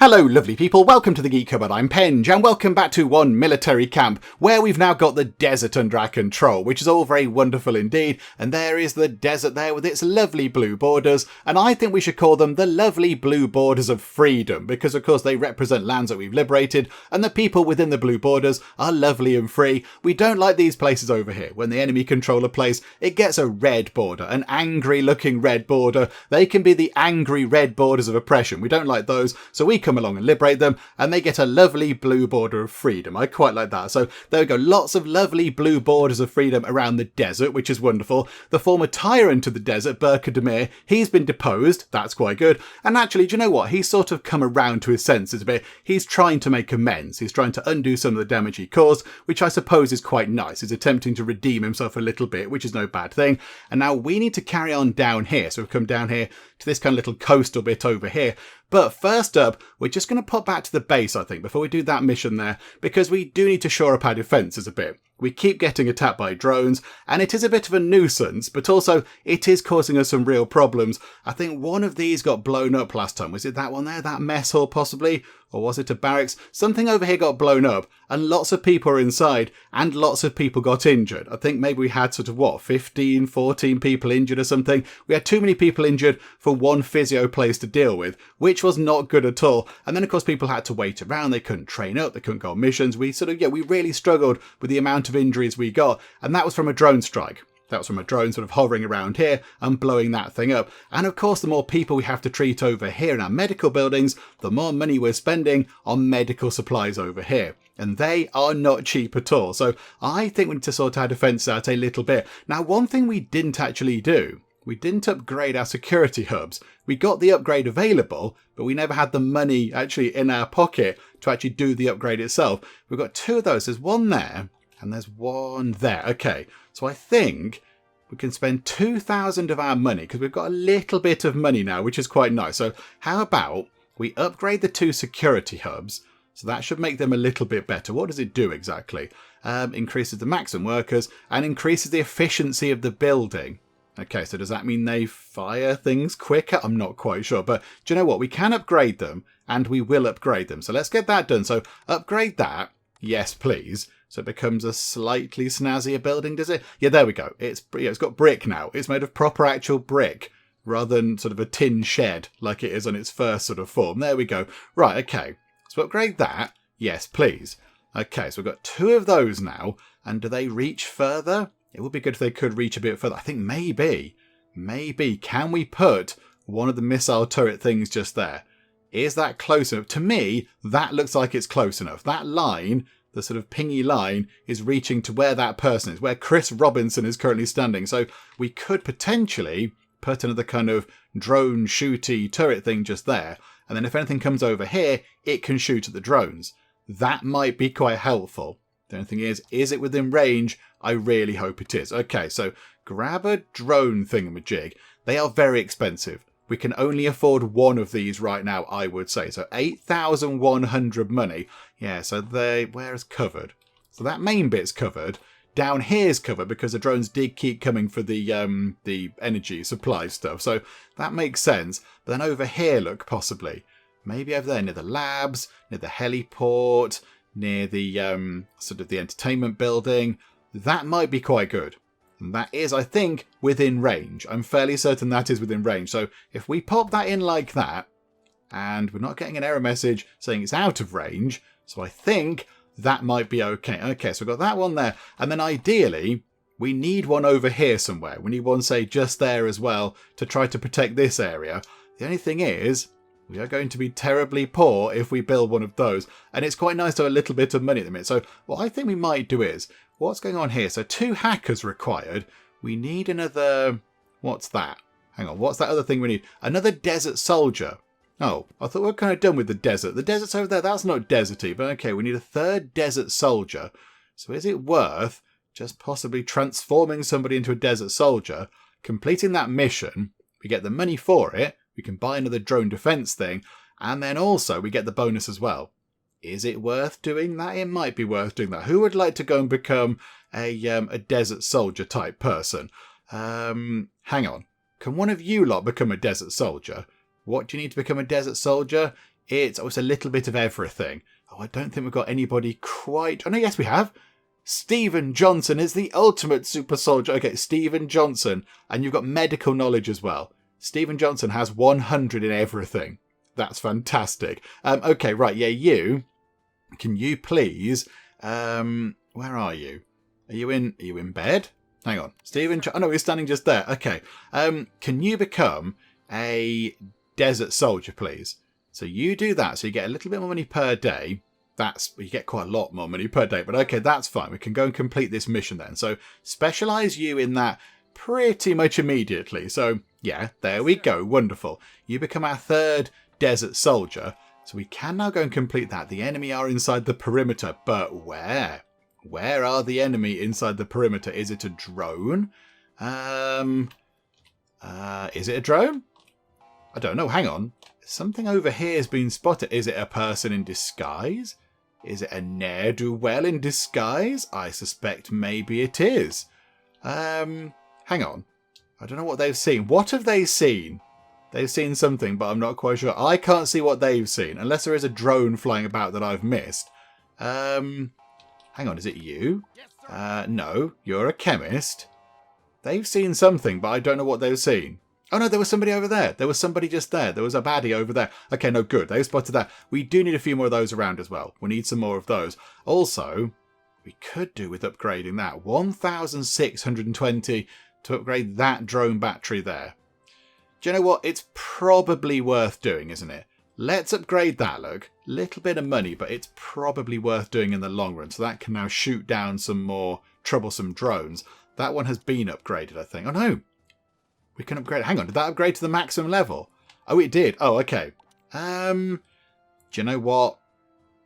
Hello lovely people, welcome to the Geek Cupboard, I'm Penge, and welcome back to one military camp, where we've now got the desert under control, which is all very wonderful indeed, and there is the desert there with its lovely blue borders, and I think we should call them the lovely blue borders of freedom, because of course they represent lands that we've liberated, and the people within the blue borders are lovely and free. We don't like these places over here. When the enemy control a place, it gets a red border, an angry looking red border. They can be the angry red borders of oppression. We don't like those, so we come along and liberate them, and they get a lovely blue border of freedom. I quite like that. So there we go, lots of lovely blue borders of freedom around the desert, which is wonderful. The former tyrant of the desert, Demir, he's been deposed. That's quite good. And actually, do you know what? He's sort of come around to his senses a bit. He's trying to make amends. He's trying to undo some of the damage he caused, which I suppose is quite nice. He's attempting to redeem himself a little bit, which is no bad thing. And now we need to carry on down here. So we've come down here to this kind of little coastal bit over here. But first up, we're just going to pop back to the base, I think, before we do that mission there, because we do need to shore up our defences a bit. We keep getting attacked by drones, and it is a bit of a nuisance, but also it is causing us some real problems. I think one of these got blown up last time. Was it that one there? That mess hall, possibly? Or was it a barracks? Something over here got blown up, and lots of people were inside, and lots of people got injured. I think maybe we had sort of, 15, 14 people injured or something. We had too many people injured for one physio place to deal with, which was not good at all. And then, of course, people had to wait around. They couldn't train up. They couldn't go on missions. We really struggled with the amount of injuries we got, and that was from a drone strike. That was from a drone sort of hovering around here and blowing that thing up. And of course, the more people we have to treat over here in our medical buildings, the more money we're spending on medical supplies over here. And they are not cheap at all. So I think we need to sort our defence out a little bit. Now, one thing we didn't actually do, we didn't upgrade our security hubs. We got the upgrade available, but we never had the money actually in our pocket to actually do the upgrade itself. We've got two of those. There's one there and there's one there. Okay, so I think we can spend 2,000 of our money because we've got a little bit of money now, which is quite nice. So how about we upgrade the two security hubs? So that should make them a little bit better. What does it do exactly? Increases the maximum workers and increases the efficiency of the building. Okay, so does that mean they fire things quicker? I'm not quite sure. But do you know what? We can upgrade them and we will upgrade them. So let's get that done. So upgrade that. Yes, please. So it becomes a slightly snazzier building, does it? Yeah, there we go. It's got brick now. It's made of proper actual brick rather than sort of a tin shed like it is on its first sort of form. There we go. Right, okay. So upgrade that. Yes, please. Okay, so we've got two of those now. And do they reach further? It would be good if they could reach a bit further. I think maybe. Can we put one of the missile turret things just there? Is that close enough? To me, that looks like it's close enough. That line, the sort of pingy line, is reaching to where that person is, where Chris Robinson is currently standing. So we could potentially put another kind of drone shooty turret thing just there. And then if anything comes over here, it can shoot at the drones. That might be quite helpful. The only thing is it within range? I really hope it is. Okay, so grab a drone thingamajig. They are very expensive. We can only afford one of these right now, I would say. So 8,100 money. Yeah, so where is covered? So that main bit's covered. Down here's covered because the drones did keep coming for the energy supply stuff. So that makes sense. But then over here, look, possibly. Maybe over there near the labs, near the heliport, near the sort of the entertainment building. That might be quite good. And that is, I think, within range. I'm fairly certain that is within range. So if we pop that in like that, and we're not getting an error message saying it's out of range, so I think that might be okay. Okay, so we've got that one there. And then ideally, we need one over here somewhere. We need one, say, just there as well to try to protect this area. The only thing is, we are going to be terribly poor if we build one of those. And it's quite nice to have a little bit of money at the minute. So what I think we might do is, what's going on here? So 2 hackers required. We need another... What's that? Hang on, what's that other thing we need? Another desert soldier. Oh, I thought we were kind of done with the desert. The desert's over there. That's not deserty. But okay, we need a 3rd desert soldier. So is it worth just possibly transforming somebody into a desert soldier, completing that mission? We get the money for it. We can buy another drone defense thing, and then also we get the bonus as well. Is it worth doing that? It might be worth doing that. Who would like to go and become a desert soldier type person? Hang on. Can one of you lot become a desert soldier? What do you need to become a desert soldier? it's a little bit of everything. Oh, I don't think we've got anybody quite... Oh, no, yes, we have. Stephen Johnson is the ultimate super soldier. Okay, Stephen Johnson. And you've got medical knowledge as well. Stephen Johnson has 100 in everything. That's fantastic. Okay, right, yeah, you... Can you please... where are you? Are you in bed? Hang on. Stephen... Oh, no, he's standing just there. Okay. Can you become a desert soldier, please? So you do that. So you get a little bit more money per day. You get quite a lot more money per day. But okay, that's fine. We can go and complete this mission then. So specialise you in that pretty much immediately. So yeah, there we go. Wonderful. You become our third desert soldier. So we can now go and complete that. The enemy are inside the perimeter. But where? Where are the enemy inside the perimeter? Is it a drone? Is it a drone? I don't know. Hang on. Something over here has been spotted. Is it a person in disguise? Is it a ne'er-do-well in disguise? I suspect maybe it is. Hang on. I don't know what they've seen. What have they seen? They've seen something, but I'm not quite sure. I can't see what they've seen, unless there is a drone flying about that I've missed. Hang on, is it you? No, you're a chemist. They've seen something, but I don't know what they've seen. Oh no, there was somebody over there. There was somebody just there. There was a baddie over there. Okay, no, good. They've spotted that. We do need a few more of those around as well. We need some more of those. Also, we could do with upgrading that. 1,620 to upgrade that drone battery there. Do you know what? It's probably worth doing, isn't it? Let's upgrade that, look. Little bit of money, but it's probably worth doing in the long run. So that can now shoot down some more troublesome drones. That one has been upgraded, I think. Oh no! We can upgrade. Hang on, did that upgrade to the maximum level? Oh, it did. Oh, okay. Do you know what?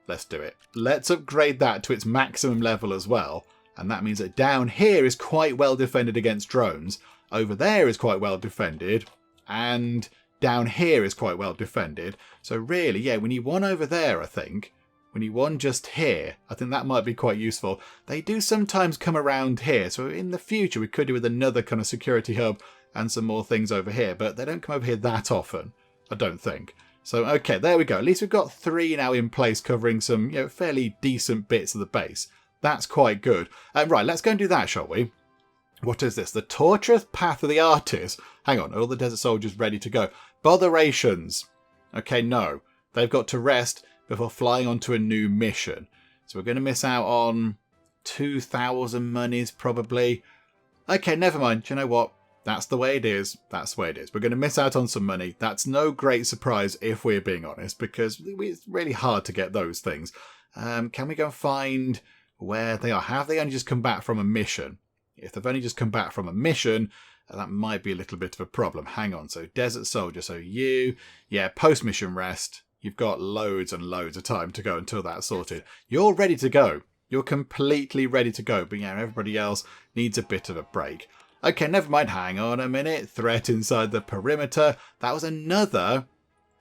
Let's do it. Let's upgrade that to its maximum level as well. And that means that down here is quite well defended against drones. Over there is quite well defended. And down here is quite well defended. So really, yeah, we need one over there, I think. We need one just here. I think that might be quite useful. They do sometimes come around here. So in the future, we could do with another kind of security hub and some more things over here, but they don't come over here that often, I don't think. So, okay, there we go. At least we've got 3 now in place covering some, fairly decent bits of the base. That's quite good. Right, let's go and do that, shall we? What is this? The torturous path of the artist. Hang on, are all the desert soldiers ready to go? Botherations. Okay, no. They've got to rest before flying onto a new mission. So we're going to miss out on 2,000 monies, probably. Okay, never mind. Do you know what? That's the way it is. That's the way it is. We're going to miss out on some money. That's no great surprise if we're being honest, because it's really hard to get those things. Can we go and find where they are? Have they only just come back from a mission? If they've only just come back from a mission, that might be a little bit of a problem. Hang on. So Desert Soldier. So you, yeah, post-mission rest. You've got loads and loads of time to go until that's sorted. You're ready to go. You're completely ready to go. But yeah, everybody else needs a bit of a break. Okay, never mind. Hang on a minute. Threat inside the perimeter. That was another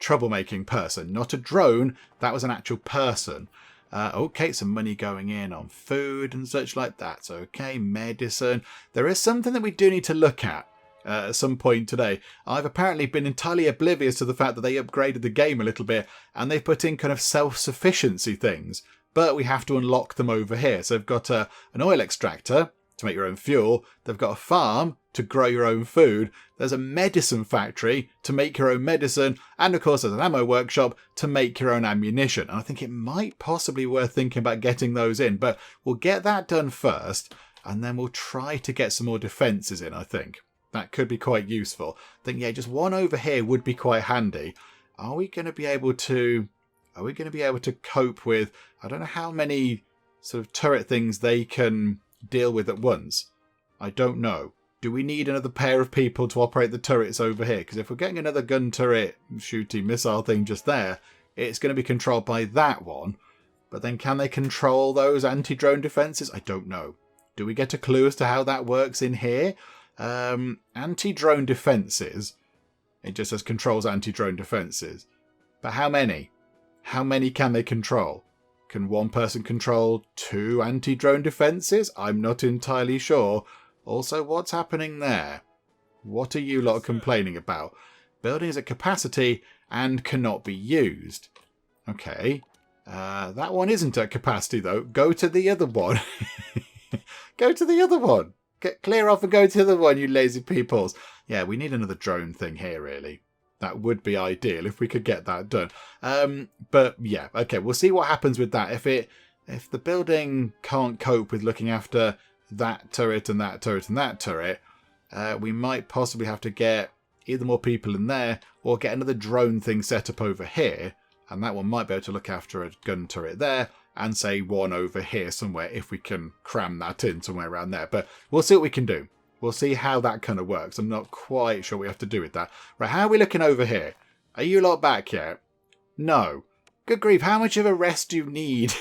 troublemaking person. Not a drone. That was an actual person. Okay, some money going in on food and such like that. So, okay, medicine. There is something that we do need to look at some point today. I've apparently been entirely oblivious to the fact that they upgraded the game a little bit and they've put in kind of self-sufficiency things. But we have to unlock them over here. So they've got an oil extractor to make your own fuel. They've got a farm to grow your own food. There's a medicine factory to make your own medicine. And of course, there's an ammo workshop to make your own ammunition. And I think it might possibly be worth thinking about getting those in. But we'll get that done first. And then we'll try to get some more defences in, I think. That could be quite useful. I think, yeah, just one over here would be quite handy. Are we going to be able to cope with, I don't know how many sort of turret things they can deal with at once. I don't know. Do we need another pair of people to operate the turrets over here? Because if we're getting another gun turret shooting missile thing just there, it's going to be controlled by that one. But then can they control those anti-drone defences? I don't know. Do we get a clue as to how that works in here? Anti-drone defences. It just says controls anti-drone defences. But how many? How many can they control? Can one person control 2 anti-drone defences? I'm not entirely sure. Also, what's happening there? What are you lot complaining about? Building is at capacity and cannot be used. Okay. That one isn't at capacity, though. Go to the other one. Go to the other one. Get clear off and go to the other one, you lazy peoples. Yeah, we need another drone thing here, really. That would be ideal if we could get that done. But yeah, okay, we'll see what happens with that. If the building can't cope with looking after that turret and that turret and that turret, we might possibly have to get either more people in there or get another drone thing set up over here. And that one might be able to look after a gun turret there and say one over here somewhere if we can cram that in somewhere around there. But we'll see what we can do. We'll see how that kind of works. I'm not quite sure what we have to do with that. Right, how are we looking over here? Are you lot back yet? No. Good grief, how much of a rest do you need?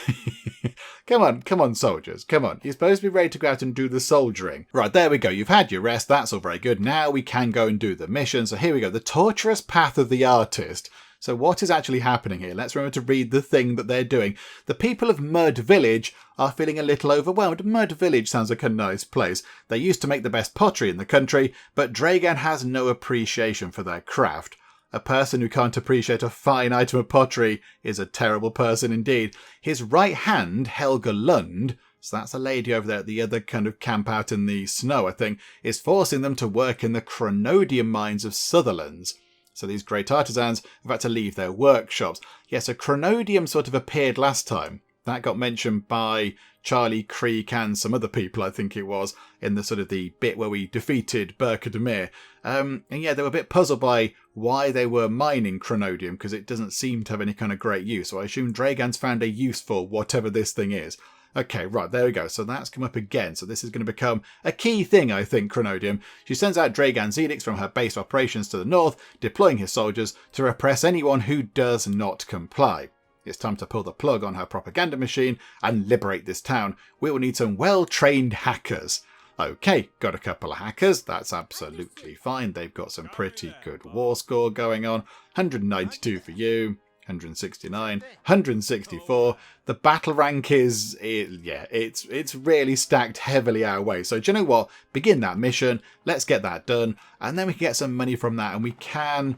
Come on, soldiers. Come on. You're supposed to be ready to go out and do the soldiering. Right, there we go. You've had your rest. That's all very good. Now we can go and do the mission. So here we go. The torturous path of the artist. So what is actually happening here? Let's remember to read the thing that they're doing. The people of Mud Village are feeling a little overwhelmed. Mud Village sounds like a nice place. They used to make the best pottery in the country, but Dragan has no appreciation for their craft. A person who can't appreciate a fine item of pottery is a terrible person indeed. His right hand, Helga Lund, so that's a lady over there at the other kind of camp out in the snow, I think, is forcing them to work in the chronodium mines of Sutherlands. So these great artisans have had to leave their workshops. Yes, a chronodium sort of appeared last time. That got mentioned by Charlie Creek and some other people, I think it was, in the sort of the bit where we defeated Burka Demir. And yeah, they were a bit puzzled by why they were mining chronodium, because it doesn't seem to have any kind of great use. So I assume Dragan's found a use for whatever this thing is. Okay, right, there we go. So that's come up again. So this is going to become a key thing, I think, chronodium. She sends out Dragan's edicts from her base of operations to the north, deploying his soldiers to repress anyone who does not comply. It's time to pull the plug on her propaganda machine and liberate this town. We will need some well-trained hackers. Okay, got a couple of hackers. That's absolutely fine. They've got some pretty good war score going on. 192 for you. 169, 164. The battle rank it's really stacked heavily our way. So do you know what? Begin that mission. Let's get that done. And then we can get some money from that. And we can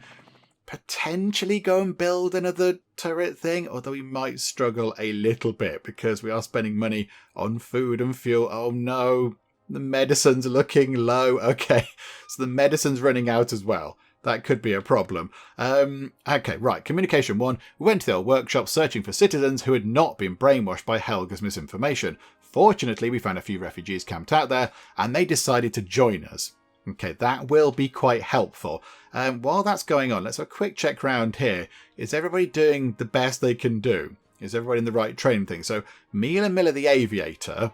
potentially go and build another turret thing. Although we might struggle a little bit because we are spending money on food and fuel. Oh no. The medicine's looking low. Okay. So the medicine's running out as well. That could be a problem. Okay, right. Communication 1. We went to the old workshop searching for citizens who had not been brainwashed by Helga's misinformation. Fortunately, we found a few refugees camped out there, and they decided to join us. Okay, that will be quite helpful. While that's going on, let's have a quick check round here. Is everybody doing the best they can do? Is everybody in the right training thing? So, Mila Miller the Aviator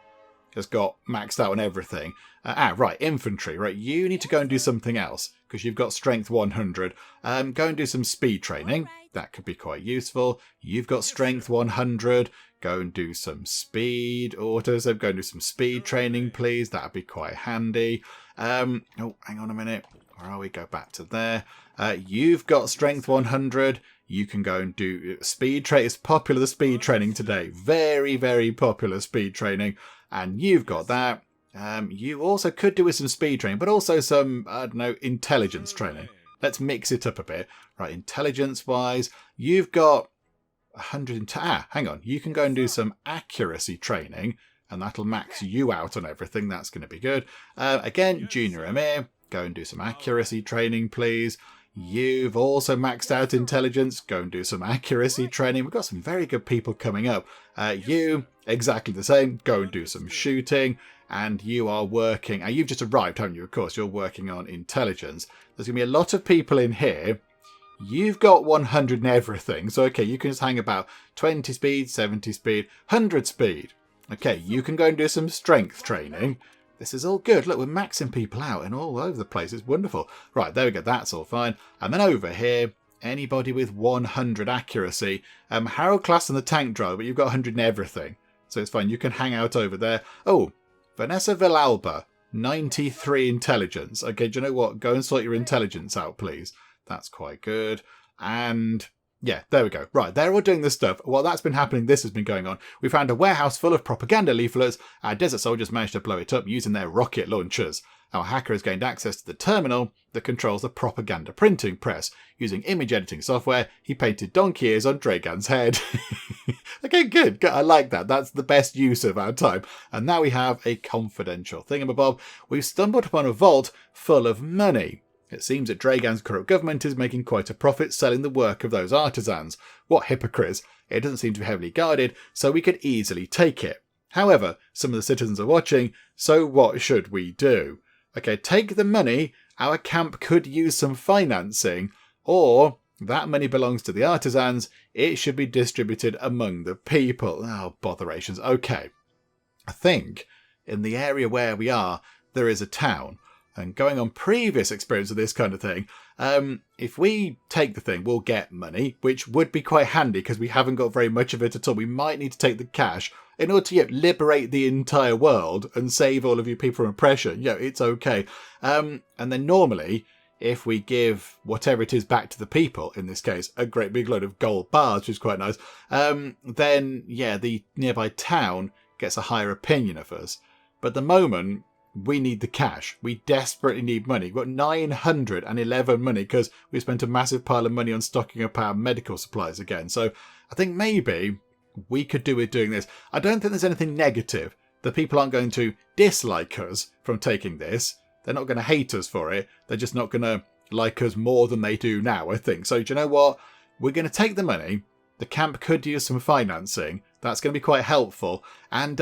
has got maxed out on everything. Right, infantry. Right, you need to go and do something else because you've got strength 100. Go and do some speed training. That could be quite useful. You've got strength 100. Go and do some speed. Autos, go and do some speed training, please. That'd be quite handy. Oh, hang on a minute. Where are we? Go back to there. You've got strength 100. You can go and do speed training. It's popular, the speed training today. Very, very popular speed training. And you've got that. You also could do with some speed training, but also some, I don't know, intelligence training. Let's mix it up a bit. Right, intelligence-wise, you've got 100... hang on. You can go and do some accuracy training, and that'll max you out on everything. That's going to be good. Again, Junior Amir, go and do some accuracy training, please. You've also maxed out intelligence. Go and do some accuracy training. We've got some very good people coming up. You, exactly the same. Go and do some shooting. And you are working... you've just arrived, haven't you? Of course, you're working on intelligence. There's going to be a lot of people in here. You've got 100 and everything. So, okay, you can just hang about 20 speed, 70 speed, 100 speed. Okay, you can go and do some strength training. This is all good. Look, we're maxing people out and all over the place. It's wonderful. Right, there we go. That's all fine. And then over here, anybody with 100 accuracy. Harold class and the tank driver, but you've got 100 and everything. So it's fine. You can hang out over there. Oh, Vanessa Villalba, 93 intelligence. Okay, do you know what? Go and sort your intelligence out, please. That's quite good. And yeah, there we go. Right, they're all doing this stuff. While that's been happening, this has been going on. We found a warehouse full of propaganda leaflets. Our desert soldiers managed to blow it up using their rocket launchers. Our hacker has gained access to the terminal that controls the propaganda printing press. Using image editing software, he painted donkey ears on Dragan's head. Okay, good. I like that. That's the best use of our time. And now we have a confidential thingamabob. We've stumbled upon a vault full of money. It seems that Dragan's corrupt government is making quite a profit selling the work of those artisans. What hypocrites. It doesn't seem to be heavily guarded, so we could easily take it. However, some of the citizens are watching, so what should we do? Okay, take the money. Our camp could use some financing, or that money belongs to the artisans. It should be distributed among the people. Oh, botherations. Okay. I think in the area where we are, there is a town. And going on previous experience of this kind of thing, if we take the thing, we'll get money, which would be quite handy because we haven't got very much of it at all. We might need to take the cash in order to liberate the entire world and save all of you people from oppression. Yeah, it's okay. And then normally, if we give whatever it is back to the people, in this case, a great big load of gold bars, which is quite nice, then, yeah, the nearby town gets a higher opinion of us. But at the moment, we need the cash. We desperately need money. We've got 911 money because we spent a massive pile of money on stocking up our medical supplies again. So I think maybe we could do with doing this. I don't think there's anything negative. The people aren't going to dislike us from taking this. They're not going to hate us for it. They're just not going to like us more than they do now, I think. So do you know what? We're going to take the money. The camp could use some financing. That's going to be quite helpful. And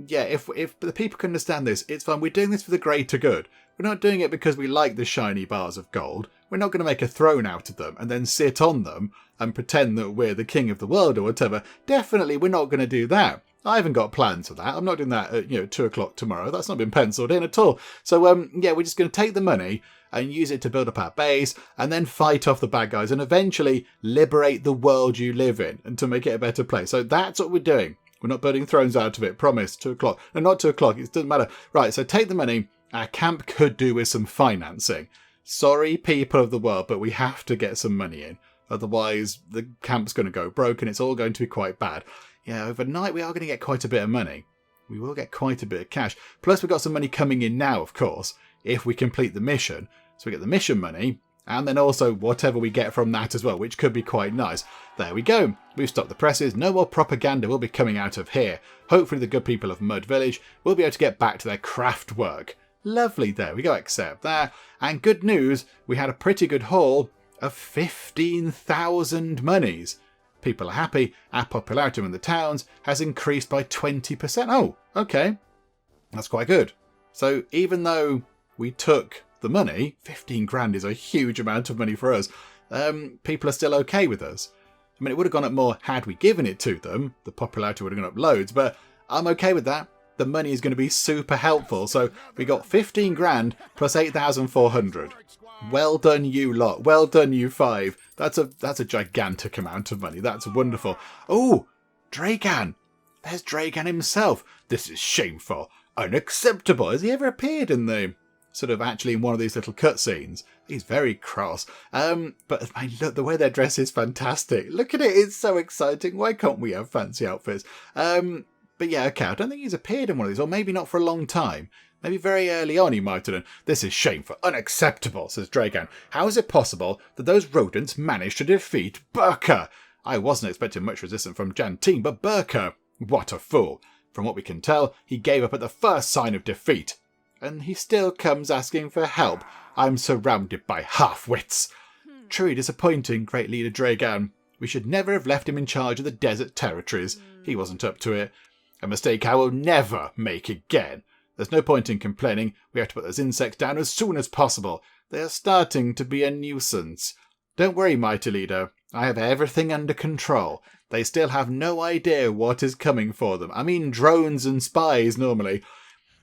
yeah, if the people can understand this, it's fine. We're doing this for the greater good. We're not doing it because we like the shiny bars of gold. We're not going to make a throne out of them and then sit on them and pretend that we're the king of the world or whatever. Definitely, we're not going to do that. I haven't got plans for that. I'm not doing that at 2 o'clock tomorrow. That's not been penciled in at all. So yeah, we're just going to take the money and use it to build up our base and then fight off the bad guys and eventually liberate the world you live in and to make it a better place. So that's what we're doing. We're not building thrones out of it. Promise. 2 o'clock. No, not 2 o'clock. It doesn't matter. Right, so take the money. Our camp could do with some financing. Sorry, people of the world, but we have to get some money in. Otherwise, the camp's going to go broke and it's all going to be quite bad. Yeah, overnight we are going to get quite a bit of money. We will get quite a bit of cash. Plus, we've got some money coming in now, of course, if we complete the mission. So we get the mission money, and then also whatever we get from that as well, which could be quite nice. There we go. We've stopped the presses. No more propaganda will be coming out of here. Hopefully the good people of Mud Village will be able to get back to their craft work. Lovely, there we go, accept that. And good news, we had a pretty good haul of 15,000 monies. People are happy. Our popularity in the towns has increased by 20%. Oh, okay. That's quite good. So even though we took the money, 15 grand is a huge amount of money for us, people are still okay with us. I mean, it would have gone up more had we given it to them. The popularity would have gone up loads, but I'm okay with that. The money is going to be super helpful. So we got 15 grand plus 8,400. Well done, you lot. Well done, you five. That's a gigantic amount of money. That's wonderful. Oh, Dragan. There's Dragan himself. This is shameful. Unacceptable. Has he ever appeared in the sort of actually in one of these little cutscenes? He's very cross. But I look, the way they're dressed is fantastic. Look at it. It's so exciting. Why can't we have fancy outfits? But yeah, okay. I don't think he's appeared in one of these, or maybe not for a long time. Maybe very early on he might have done. This is shameful. Unacceptable, says Dragan. How is it possible that those rodents managed to defeat Burka? I wasn't expecting much resistance from Janteen, but Burka, what a fool. From what we can tell, he gave up at the first sign of defeat. And he still comes asking for help. I'm surrounded by half-wits. Truly disappointing, great leader Dragan. We should never have left him in charge of the desert territories. He wasn't up to it. A mistake I will never make again. There's no point in complaining. We have to put those insects down as soon as possible. They are starting to be a nuisance. Don't worry, mighty leader. I have everything under control. They still have no idea what is coming for them. I mean drones and spies normally.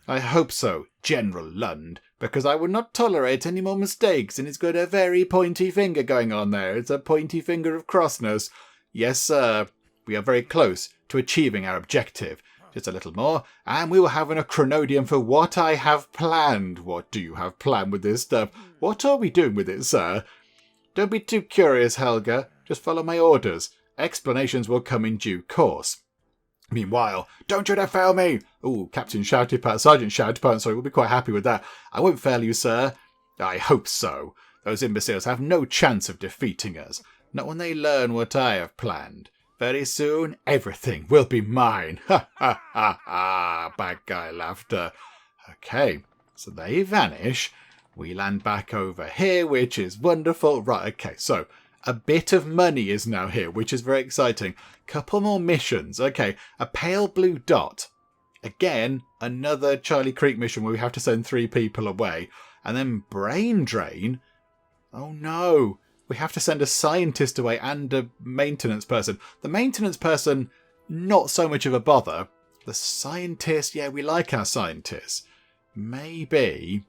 I hope so, General Lund, because I will not tolerate any more mistakes, and he's got a very pointy finger going on there. It's a pointy finger of crossness. Yes, sir. We are very close to achieving our objective. Just a little more, and we will have an acronodium for what I have planned. What do you have planned with this stuff? What are we doing with it, sir? Don't be too curious, Helga. Just follow my orders. Explanations will come in due course. Meanwhile, don't you dare fail me! Ooh, Sergeant Shouty Pants, sorry, we'll be quite happy with that. I won't fail you, sir. I hope so. Those imbeciles have no chance of defeating us. Not when they learn what I have planned. Very soon, everything will be mine. Ha ha ha ha! Bad guy laughter. Okay, so they vanish. We land back over here, which is wonderful. Right, okay, so a bit of money is now here, which is very exciting. Couple more missions. Okay, a pale blue dot. Again, another Charlie Creek mission where we have to send 3 people away. And then brain drain. Oh no, we have to send a scientist away and a maintenance person. The maintenance person, not so much of a bother. The scientist, yeah, we like our scientists. Maybe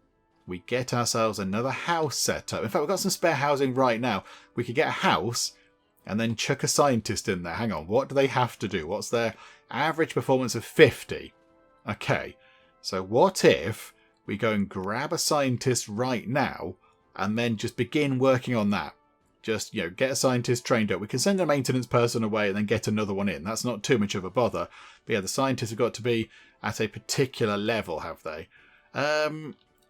we get ourselves another house set up. In fact, we've got some spare housing right now. We could get a house and then chuck a scientist in there. Hang on, what do they have to do? What's their average performance of 50? Okay, so what if we go and grab a scientist right now and then just begin working on that? Just, get a scientist trained up. We can send a maintenance person away and then get another one in. That's not too much of a bother. But yeah, the scientists have got to be at a particular level, have they?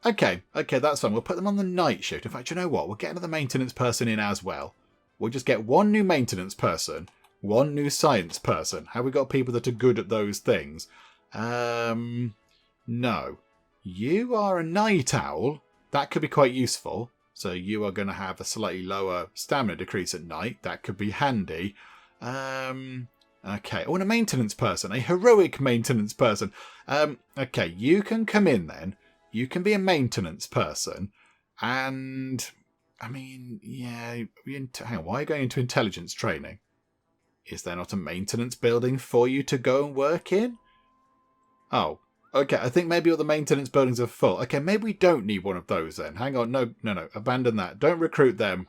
Okay, that's fine. We'll put them on the night shift. In fact, you know what? We'll get another maintenance person in as well. We'll just get 1 new maintenance person, 1 new science person. Have we got people that are good at those things? No. You are a night owl. That could be quite useful. So you are going to have a slightly lower stamina decrease at night. That could be handy. Okay. Oh, and a maintenance person. A heroic maintenance person. Okay, you can come in then. You can be a maintenance person. And, I mean, yeah. Hang on, why are you going into intelligence training? Is there not a maintenance building for you to go and work in? Oh, okay. I think maybe all the maintenance buildings are full. Okay, maybe we don't need one of those then. Hang on. No. Abandon that. Don't recruit them.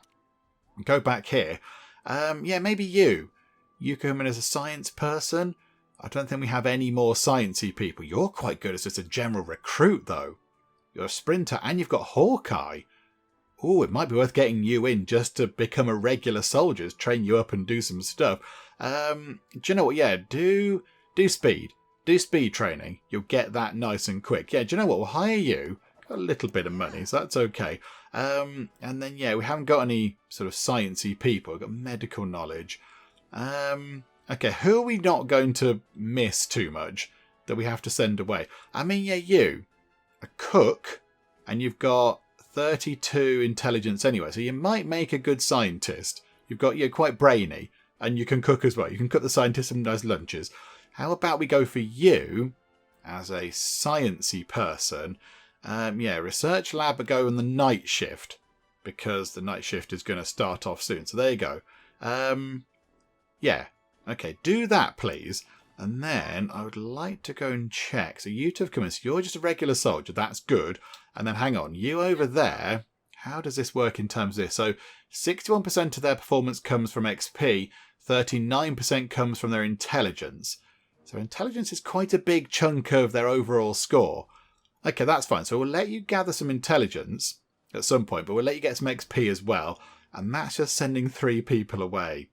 Go back here. Yeah, maybe you. You come in as a science person. I don't think we have any more sciencey people. You're quite good as just a general recruit, though. You're a sprinter and you've got Hawkeye. Oh, it might be worth getting you in just to become a regular soldier, train you up and do some stuff. Do you know what? Yeah, do speed. Do speed training. You'll get that nice and quick. Yeah, do you know what? We'll hire you. Got a little bit of money, so that's okay. And then, yeah, we haven't got any sort of sciencey people. We've got medical knowledge. Okay, who are we not going to miss too much that we have to send away? I mean, yeah, you. A cook, and you've got 32 intelligence anyway, so you might make a good scientist. You're quite brainy, and you can cook as well. You can cook the scientist some nice lunches. How about we go for you as a sciencey person? Yeah, research lab, but go on the night shift because the night shift is going to start off soon. So there you go. Yeah, okay, do that, please. And then I would like to go and check. So you two have come in. So you're just a regular soldier. That's good. And then hang on. You over there. How does this work in terms of this? So 61% of their performance comes from XP. 39% comes from their intelligence. So intelligence is quite a big chunk of their overall score. Okay, that's fine. So we'll let you gather some intelligence at some point. But we'll let you get some XP as well. And that's just sending 3 people away.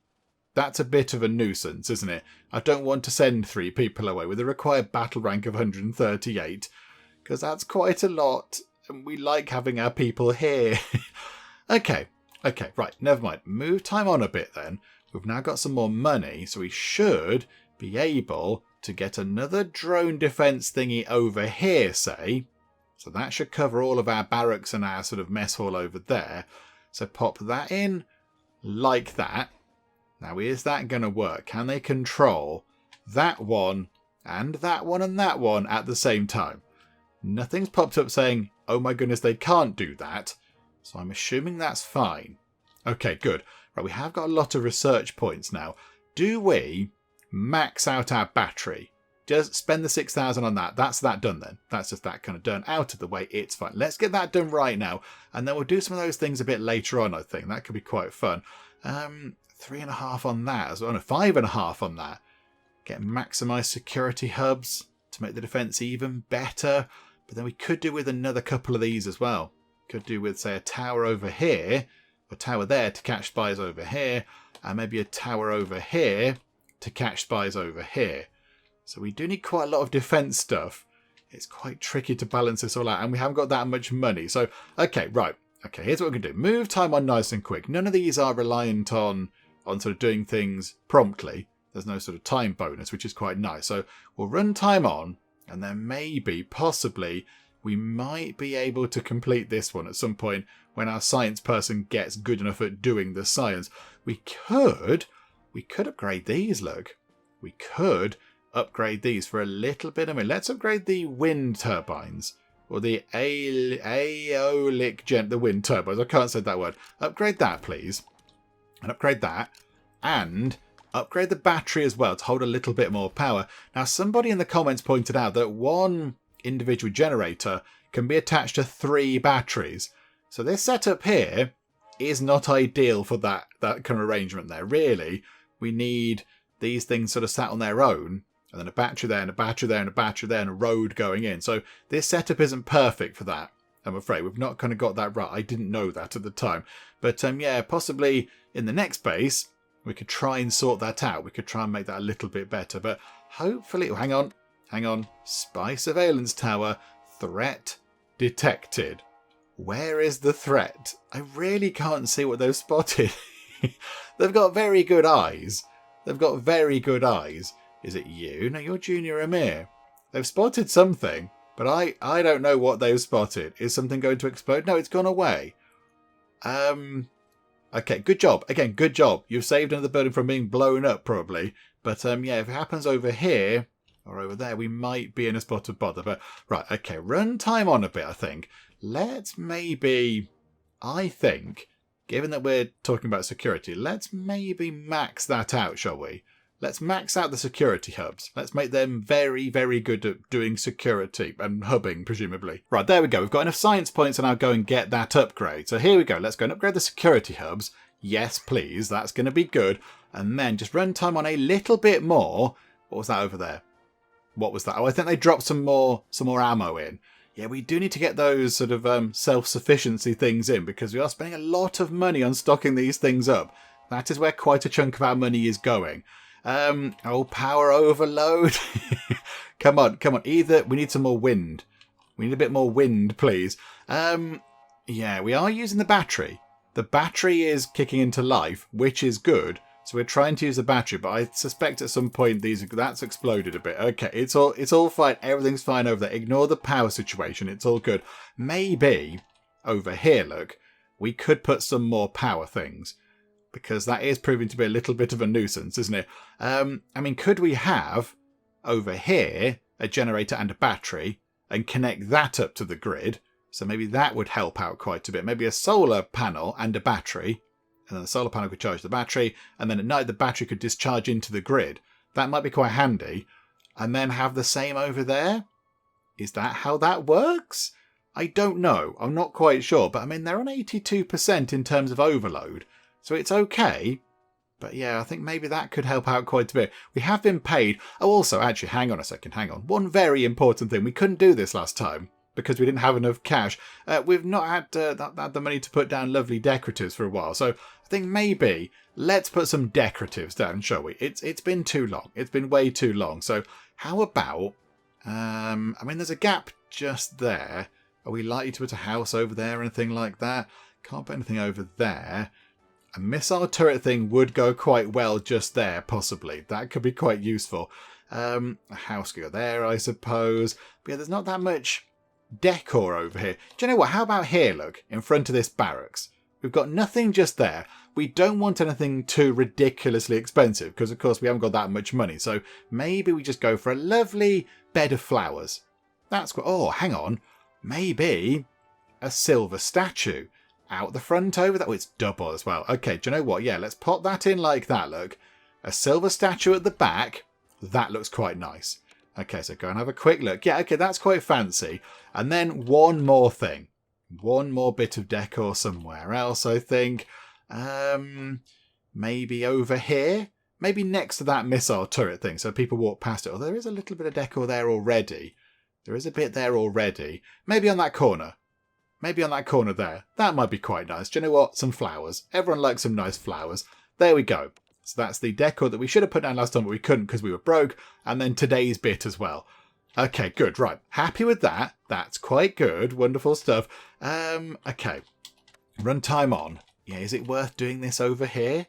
That's a bit of a nuisance, isn't it? I don't want to send 3 people away with a required battle rank of 138, because that's quite a lot, and we like having our people here. Okay, right, never mind. Move time on a bit then. We've now got some more money, so we should be able to get another drone defense thingy over here, say. So that should cover all of our barracks and our sort of mess hall over there. So pop that in like that. Now, is that going to work? Can they control that one and that one and that one at the same time? Nothing's popped up saying, oh my goodness, they can't do that. So I'm assuming that's fine. Okay, good. Right, we have got a lot of research points now. Do we max out our battery? Just spend the 6,000 on that. That's that done then. That's just that kind of done out of the way. It's fine. Let's get that done right now. And then we'll do some of those things a bit later on, I think. That could be quite fun. 3.5 on that as well. No, 5.5 on that. Get maximised security hubs to make the defence even better. But then we could do with another couple of these as well. Could do with, say, a tower over here. A tower there to catch spies over here. And maybe a tower over here to catch spies over here. So we do need quite a lot of defense stuff. It's quite tricky to balance this all out, and we haven't got that much money. So, okay, right. Okay, here's what we can do. Move time on nice and quick. None of these are reliant on sort of doing things promptly. There's no sort of time bonus, which is quite nice. So we'll run time on, and then maybe, possibly, we might be able to complete this one at some point when our science person gets good enough at doing the science. We could upgrade these, look. We could upgrade these for a little bit of money. Let's upgrade the wind turbines. Or the aeolic the wind turbines. I can't say that word. Upgrade that, please. And upgrade that. And upgrade the battery as well to hold a little bit more power. Now, somebody in the comments pointed out that one individual generator can be attached to 3 batteries. So this setup here is not ideal for that kind of arrangement there. Really, we need these things sort of sat on their own. And then a battery there, and a battery there, and a battery there, and a road going in. So this setup isn't perfect for that, I'm afraid. We've not kind of got that right. I didn't know that at the time. But yeah, possibly in the next base, we could try and sort that out. We could try and make that a little bit better. But hopefully... Oh, hang on. Spy surveillance tower. Threat detected. Where is the threat? I really can't see what they've spotted. They've got very good eyes. Is it you? No, you're Junior Amir. They've spotted something, but I don't know what they've spotted. Is something going to explode? No, it's gone away. Okay, good job. Again, good job. You've saved another building from being blown up, probably. But yeah, if it happens over here or over there, we might be in a spot of bother. But right, okay, run time on a bit, I think. Let's maybe, I think, given that we're talking about security, let's maybe max that out, shall we? Let's max out the security hubs. Let's make them very, very good at doing security and hubbing, presumably. Right, there we go. We've got enough science points, and I'll go and get that upgrade. So here we go. Let's go and upgrade the security hubs. Yes, please. That's going to be good. And then just run time on a little bit more. What was that over there? What was that? Oh, I think they dropped some more ammo in. Yeah, we do need to get those sort of self-sufficiency things in, because we are spending a lot of money on stocking these things up. That is where quite a chunk of our money is going. Power overload. Come on. Either we need some more wind. We need a bit more wind, please. Yeah, we are using the battery. The battery is kicking into life, which is good. So we're trying to use the battery, but I suspect at some point that's exploded a bit. Okay, it's all fine. Everything's fine over there. Ignore the power situation. It's all good. Maybe over here, look, we could put some more power things. Because that is proving to be a little bit of a nuisance, isn't it? I mean, could we have, over here, a generator and a battery, and connect that up to the grid? So maybe that would help out quite a bit. Maybe a solar panel and a battery, and then the solar panel could charge the battery, and then at night the battery could discharge into the grid. That might be quite handy. And then have the same over there? Is that how that works? I don't know. I'm not quite sure. But I mean, they're on 82% in terms of overload. So it's okay, but yeah, I think maybe that could help out quite a bit. We have been paid. Oh, also, actually, hang on a second, hang on. One very important thing. We couldn't do this last time because we didn't have enough cash. We've not had the money to put down lovely decoratives for a while. So I think maybe let's put some decoratives down, shall we? It's been too long. It's been way too long. So how about, I mean, there's a gap just there. Are we likely to put a house over there or anything like that? Can't put anything over there. A missile turret thing would go quite well just there, possibly. That could be quite useful. A house could go there, I suppose. But yeah, there's not that much decor over here. Do you know what? How about here, look, in front of this barracks? We've got nothing just there. We don't want anything too ridiculously expensive, because, of course, we haven't got that much money. So maybe we just go for a lovely bed of flowers. That's what... Oh, hang on. Maybe a silver statue. Out the front over that. Oh, it's double as well. Okay, do you know what? Yeah, let's pop that in like that, look. A silver statue at the back. That looks quite nice. Okay, so go and have a quick look. Yeah, okay, that's quite fancy. And then one more thing. One more bit of decor somewhere else, I think. Maybe over here. Maybe next to that missile turret thing, so people walk past it. Oh, there is a little bit of decor there already. There is a bit there already. Maybe on that corner. Maybe on that corner there. That might be quite nice. Do you know what? Some flowers. Everyone likes some nice flowers. There we go. So that's the decor that we should have put down last time, but we couldn't because we were broke. And then today's bit as well. Okay, good. Right. Happy with that. That's quite good. Wonderful stuff. Okay. Runtime on. Yeah, is it worth doing this over here?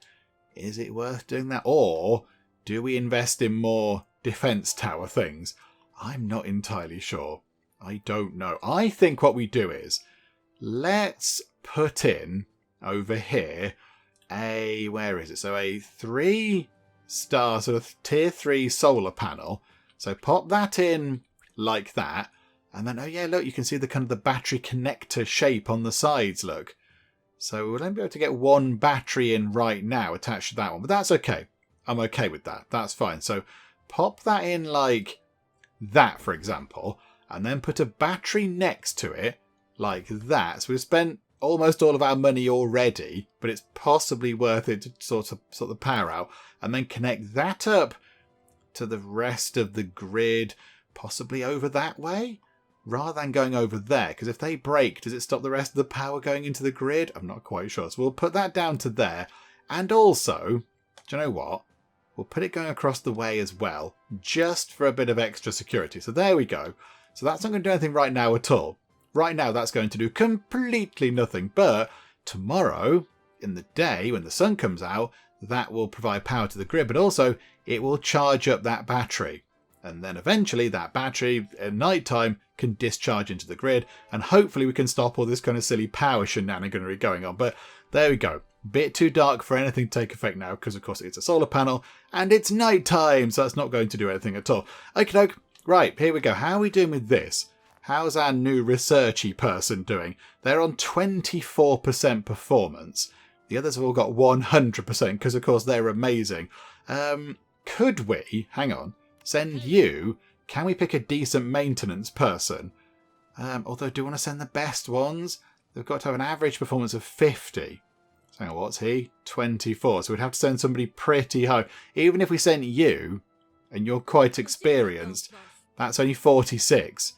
Is it worth doing that? Or do we invest in more defense tower things? I'm not entirely sure. I don't know. I think what we do is let's put in over here where is it? So a 3-star sort of tier 3 solar panel. So pop that in like that. And then, oh yeah, look, you can see the kind of the battery connector shape on the sides, look. So we'll only be able to get one battery in right now attached to that one. But that's okay. I'm okay with that. That's fine. So pop that in like that, for example. And then put a battery next to it like that. So we've spent almost all of our money already, but it's possibly worth it to sort the power out. And then connect that up to the rest of the grid, possibly over that way, rather than going over there. Because if they break, does it stop the rest of the power going into the grid? I'm not quite sure. So we'll put that down to there. And also, do you know what? We'll put it going across the way as well, just for a bit of extra security. So there we go. So that's not going to do anything right now at all. Right now, that's going to do completely nothing. But tomorrow, in the day, when the sun comes out, that will provide power to the grid. But also, it will charge up that battery. And then eventually, that battery at night time can discharge into the grid. And hopefully, we can stop all this kind of silly power shenaniganry going on. But there we go. Bit too dark for anything to take effect now. Because, of course, it's a solar panel. And it's night time. So that's not going to do anything at all. Okie doke. Right, here we go. How are we doing with this? How's our new researchy person doing? They're on 24% performance. The others have all got 100% because, of course, they're amazing. Could we, hang on, send you, can we pick a decent maintenance person? Although, do we want to send the best ones? They've got to have an average performance of 50. So hang on, what's he? 24. So we'd have to send somebody pretty high. Even if we sent you, and you're quite experienced, that's only 46.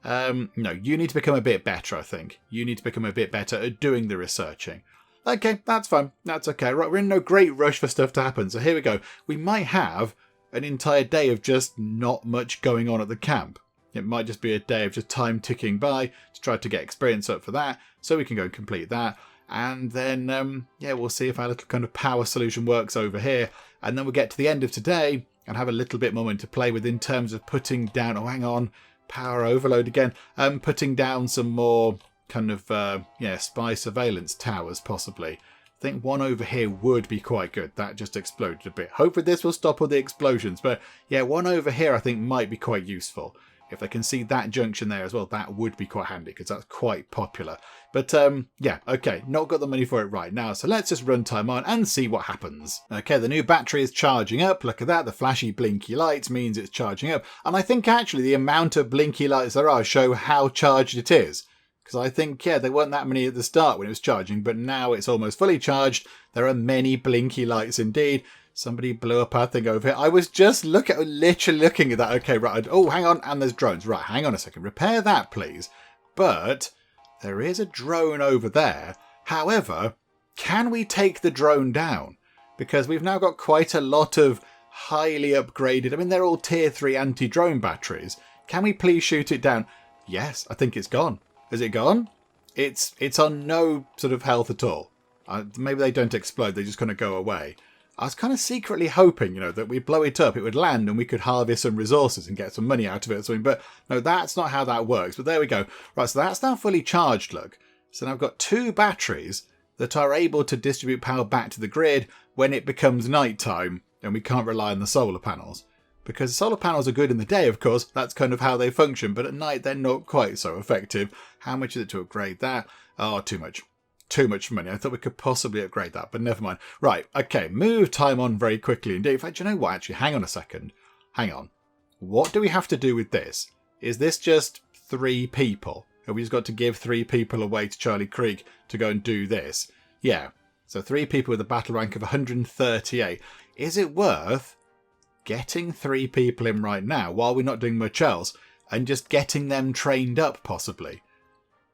No, you need to become a bit better, I think. You need to become a bit better at doing the researching. Okay, that's fine. That's okay. Right, we're in no great rush for stuff to happen. So here we go. We might have an entire day of just not much going on at the camp. It might just be a day of just time ticking by to try to get experience up for that. So we can go and complete that. And then, yeah, we'll see if our little kind of power solution works over here. And then we'll get to the end of today and have a little bit more to play with in terms of putting down... Oh, hang on. Power overload again. Putting down some more kind of spy surveillance towers possibly. I think one over here would be quite good. That just exploded a bit. Hopefully this will stop all the explosions. But yeah, one over here I think might be quite useful. If they can see that junction there as well, that would be quite handy because that's quite popular. But yeah, okay, not got the money for it right now. So let's just run time on and see what happens. Okay, the new battery is charging up. Look at that. The flashy blinky lights means it's charging up. And I think actually the amount of blinky lights there are show how charged it is. Because I think, yeah, there weren't that many at the start when it was charging, but now it's almost fully charged. There are many blinky lights indeed. Somebody blew up our thing over here. I was just literally looking at that. Okay, right. Oh, hang on. And there's drones. Right, hang on a second. Repair that, please. But there is a drone over there. However, can we take the drone down? Because we've now got quite a lot of highly upgraded... I mean, they're all tier 3 anti-drone batteries. Can we please shoot it down? Yes, I think it's gone. Is it gone? It's on no sort of health at all. Maybe they don't explode. They just kind of go away. I was kind of secretly hoping, that we blow it up, it would land and we could harvest some resources and get some money out of it or something. But no, that's not how that works. But there we go. Right, so that's now fully charged, look. So now I've got 2 batteries that are able to distribute power back to the grid when it becomes nighttime and we can't rely on the solar panels. Because solar panels are good in the day, of course. That's kind of how they function. But at night, they're not quite so effective. How much is it to upgrade that? Oh, too much. Too much money. I thought we could possibly upgrade that, but never mind. Right, okay, move time on very quickly indeed. In fact, you know what? Actually, hang on a second. Hang on. What do we have to do with this? Is this just 3 people? Have we just got to give 3 people away to Charlie Creek to go and do this? Yeah, so 3 people with a battle rank of 138. Is it worth getting 3 people in right now while we're not doing much else and just getting them trained up, possibly?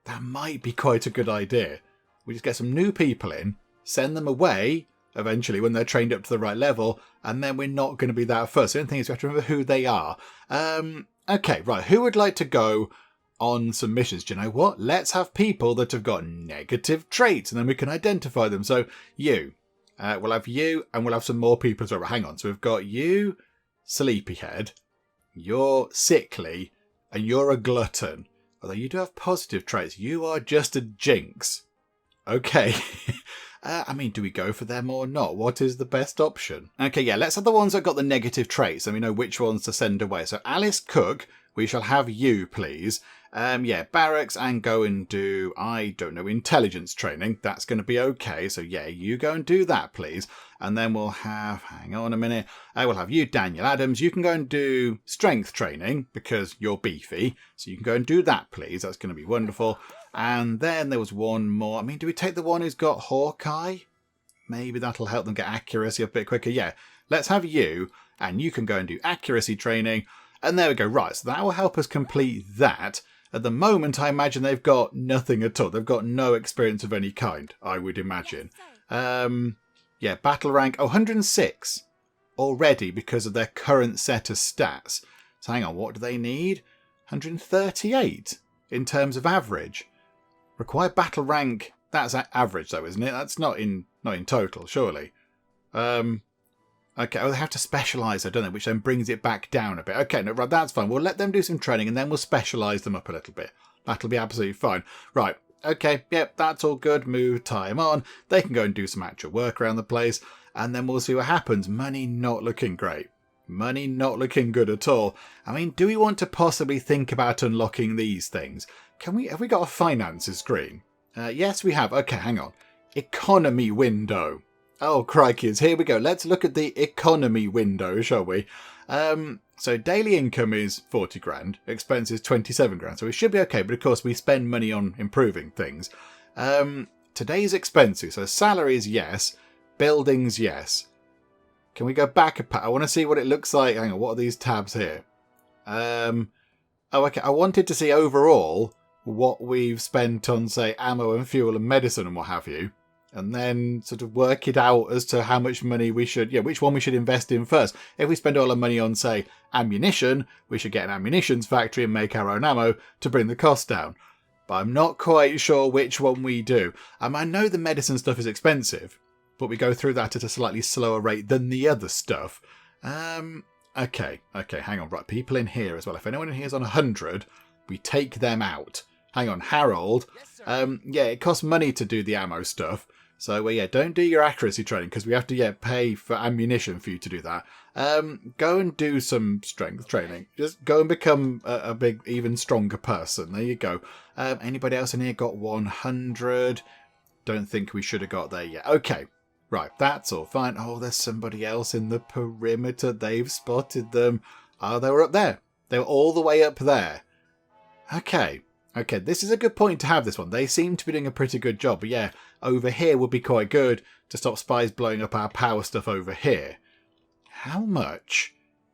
That might be quite a good idea. We just get some new people in, send them away, eventually when they're trained up to the right level, and then we're not going to be that first. The only thing is we have to remember who they are. Okay, right, who would like to go on some missions? Do you know what? Let's have people that have got negative traits, and then we can identify them. So you, we'll have you, and we'll have some more people as well. Hang on, so we've got you, sleepyhead, you're sickly, and you're a glutton. Although you do have positive traits. You are just a jinx. Okay. I mean, do we go for them or not? What is the best option? Okay, yeah, let's have the ones that got the negative traits, and we know which ones to send away. So Alice Cook, we shall have you, please. Yeah, barracks, and go and do, I don't know, intelligence training. That's going to be okay. So yeah, you go and do that, please. And then we'll have, hang on a minute, we'll have you, Daniel Adams. You can go and do strength training because you're beefy. So you can go and do that, please. That's going to be wonderful. And then there was one more. I mean, do we take the one who's got Hawkeye? Maybe that'll help them get accuracy a bit quicker. Yeah, let's have you, and you can go and do accuracy training. And there we go. Right, so that will help us complete that. At the moment, I imagine they've got nothing at all. They've got no experience of any kind, I would imagine. Yeah, battle rank 106 already because of their current set of stats. So hang on, what do they need? 138 in terms of average. Required battle rank, that's average though, isn't it? That's not in total, surely. Okay, oh, they have to specialise, don't they? Which then brings it back down a bit. Okay, no, right, that's fine. We'll let them do some training and then we'll specialise them up a little bit. That'll be absolutely fine. Right, okay, yep, that's all good. Move time on. They can go and do some actual work around the place and then we'll see what happens. Money not looking great. Money not looking good at all. I mean, do we want to possibly think about unlocking these things? Have we got a finances screen? Yes, we have. Okay, hang on. Economy window. Oh, crikeys. Here we go. Let's look at the economy window, shall we? So daily income is 40 grand. Expenses 27 grand. So we should be okay. But of course, we spend money on improving things. Today's expenses. So salaries, yes. Buildings, yes. Can we go back a pat? I want to see what it looks like. Hang on. What are these tabs here? Oh, okay. I wanted to see overall what we've spent on, say, ammo and fuel and medicine and what have you. And then sort of work it out as to how much money we should, which one we should invest in first. If we spend all our money on, say, ammunition, we should get an ammunitions factory and make our own ammo to bring the cost down. But I'm not quite sure which one we do. I know the medicine stuff is expensive, but we go through that at a slightly slower rate than the other stuff. Okay, hang on. Right, people in here as well. If anyone in here is on 100, we take them out. Hang on, Harold. Yeah, it costs money to do the ammo stuff. So, yeah, don't do your accuracy training because we have to, pay for ammunition for you to do that. Go and do some strength training. Just go and become a big, even stronger person. There you go. Anybody else in here got 100? Don't think we should have got there yet. Okay, right, that's all fine. Oh, there's somebody else in the perimeter. They've spotted them. Oh, they were up there. They were all the way up there. Okay, this is a good point to have this one. They seem to be doing a pretty good job. But yeah, over here would be quite good to stop spies blowing up our power stuff over here. How much?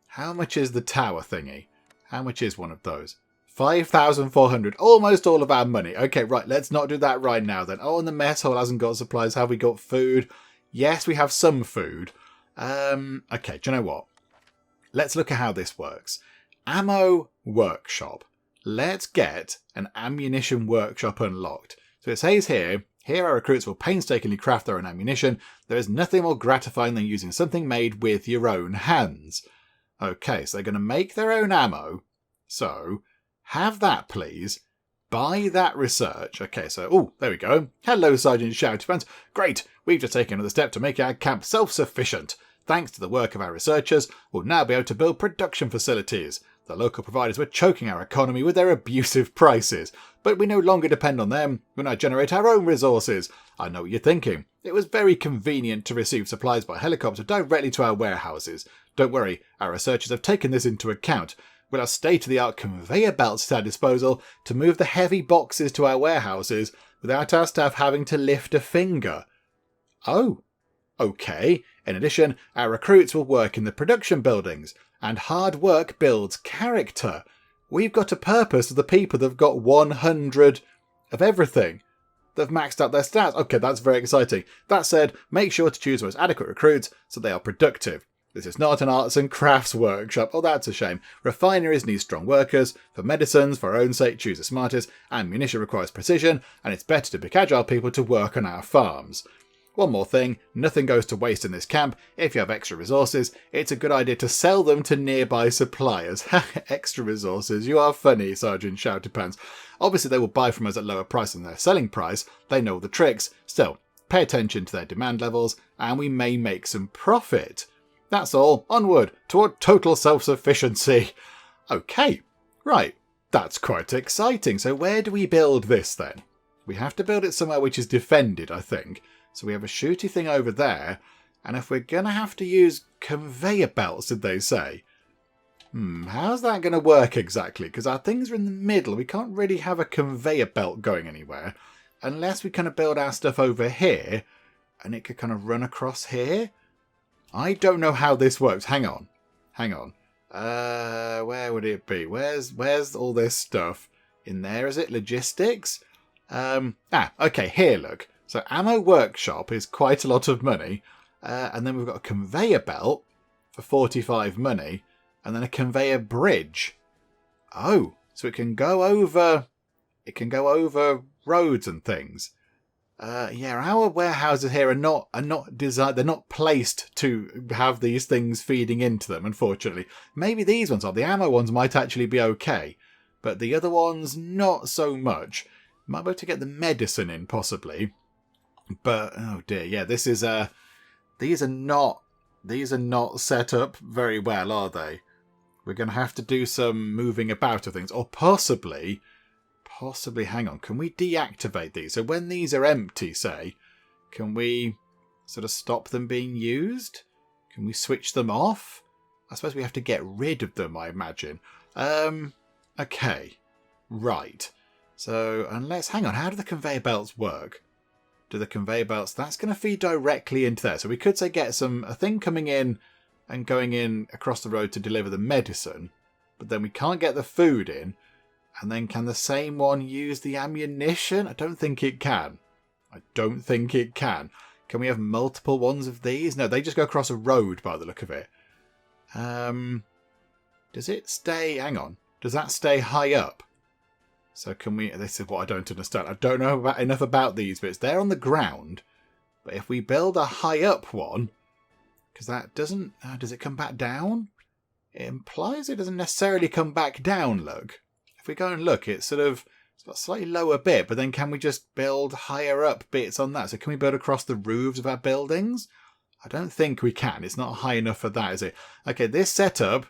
How much is the tower thingy? How much is one of those? 5,400. Almost all of our money. Okay, right. Let's not do that right now then. Oh, and the mess hall hasn't got supplies. Have we got food? Yes, we have some food. Okay, do you know what? Let's look at how this works. Ammo workshop. Let's get an ammunition workshop unlocked. So it says here our recruits will painstakingly craft their own ammunition. There is nothing more gratifying than using something made with your own hands. Okay, so they're going to make their own ammo. So, have that please. Buy that research. Okay, so, oh, there we go. Hello, Sergeant Shouty Pants. Great, we've just taken another step to make our camp self-sufficient. Thanks to the work of our researchers, we'll now be able to build production facilities. The local providers were choking our economy with their abusive prices, but we no longer depend on them. We now generate our own resources. I know what you're thinking. It was very convenient to receive supplies by helicopter directly to our warehouses. Don't worry, our researchers have taken this into account. We'll have state-of-the-art conveyor belts at our disposal to move the heavy boxes to our warehouses without our staff having to lift a finger. Oh, okay. In addition, our recruits will work in the production buildings. And hard work builds character. We've got a purpose of the people that have got 100 of everything. they've maxed out their stats. Okay, that's very exciting. That said, make sure to choose the most adequate recruits so they are productive. This is not an arts and crafts workshop. Oh, that's a shame. Refineries need strong workers. For medicines, for our own sake, choose the smartest. Ammunition requires precision, and it's better to pick agile people to work on our farms. One more thing, nothing goes to waste in this camp. If you have extra resources, it's a good idea to sell them to nearby suppliers. Extra resources, you are funny, Sergeant Shouty-Pants. Obviously they will buy from us at lower price than their selling price. They know the tricks. Still, pay attention to their demand levels, and we may make some profit. That's all. Onward toward total self-sufficiency. Okay, right. That's quite exciting. So where do we build this then? We have to build it somewhere which is defended, I think. So we have a shooty thing over there. And if we're going to have to use conveyor belts, did they say? How's that going to work exactly? Because our things are in the middle. We can't really have a conveyor belt going anywhere. Unless we kind of build our stuff over here. And it could kind of run across here. I don't know how this works. Hang on. Where would it be? Where's all this stuff? In there, is it? Logistics? Okay, here, look. So Ammo Workshop is quite a lot of money. And then we've got a conveyor belt for 45 money. And then a conveyor bridge. Oh, so it can go over roads and things. Yeah, our warehouses here are not designed. They're not placed to have these things feeding into them. Unfortunately, maybe these ones are. The ammo ones might actually be okay, but the other ones not so much. Might be able to get the medicine in possibly, but oh dear, yeah, this is these are not set up very well, are they? We're going to have to do some moving about of things, or possibly, hang on, can we deactivate these? So when these are empty, say, can we sort of stop them being used? Can we switch them off? I suppose we have to get rid of them, I imagine. Okay. Right. So, unless, hang on, how do the conveyor belts work? Do the conveyor belts, that's going to feed directly into there. So we could say get a thing coming in and going in across the road to deliver the medicine, but then we can't get the food in. And then can the same one use the ammunition? I don't think it can. Can we have multiple ones of these? No, they just go across a road by the look of it. Does it stay... Hang on. Does that stay high up? So can we... This is what I don't understand. I don't know enough about these bits. They're on the ground. But if we build a high up one... Because that doesn't... does it come back down? It implies it doesn't necessarily come back down, look. If we go and look, it's got a slightly lower bit, but then can we just build higher up bits on that? So can we build across the roofs of our buildings? I don't think we can. It's not high enough for that, is it? Okay, this setup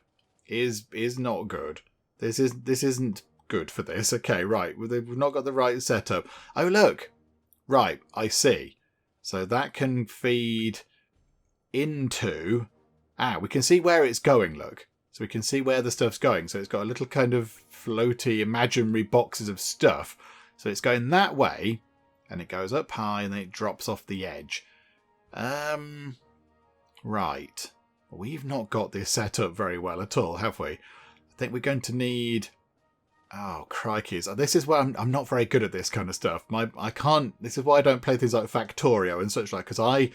is not good. This isn't good for this. Okay, right. We've not got the right setup. Oh, look. Right, I see. So that can feed into... we can see where it's going, look. So we can see where the stuff's going. So it's got a little kind of floaty imaginary boxes of stuff. So it's going that way, and it goes up high, and then it drops off the edge. Right. We've not got this set up very well at all, have we? I think we're going to need... Oh, crikey. This is where I'm not very good at this kind of stuff. I can't... This is why I don't play things like Factorio and such like, because I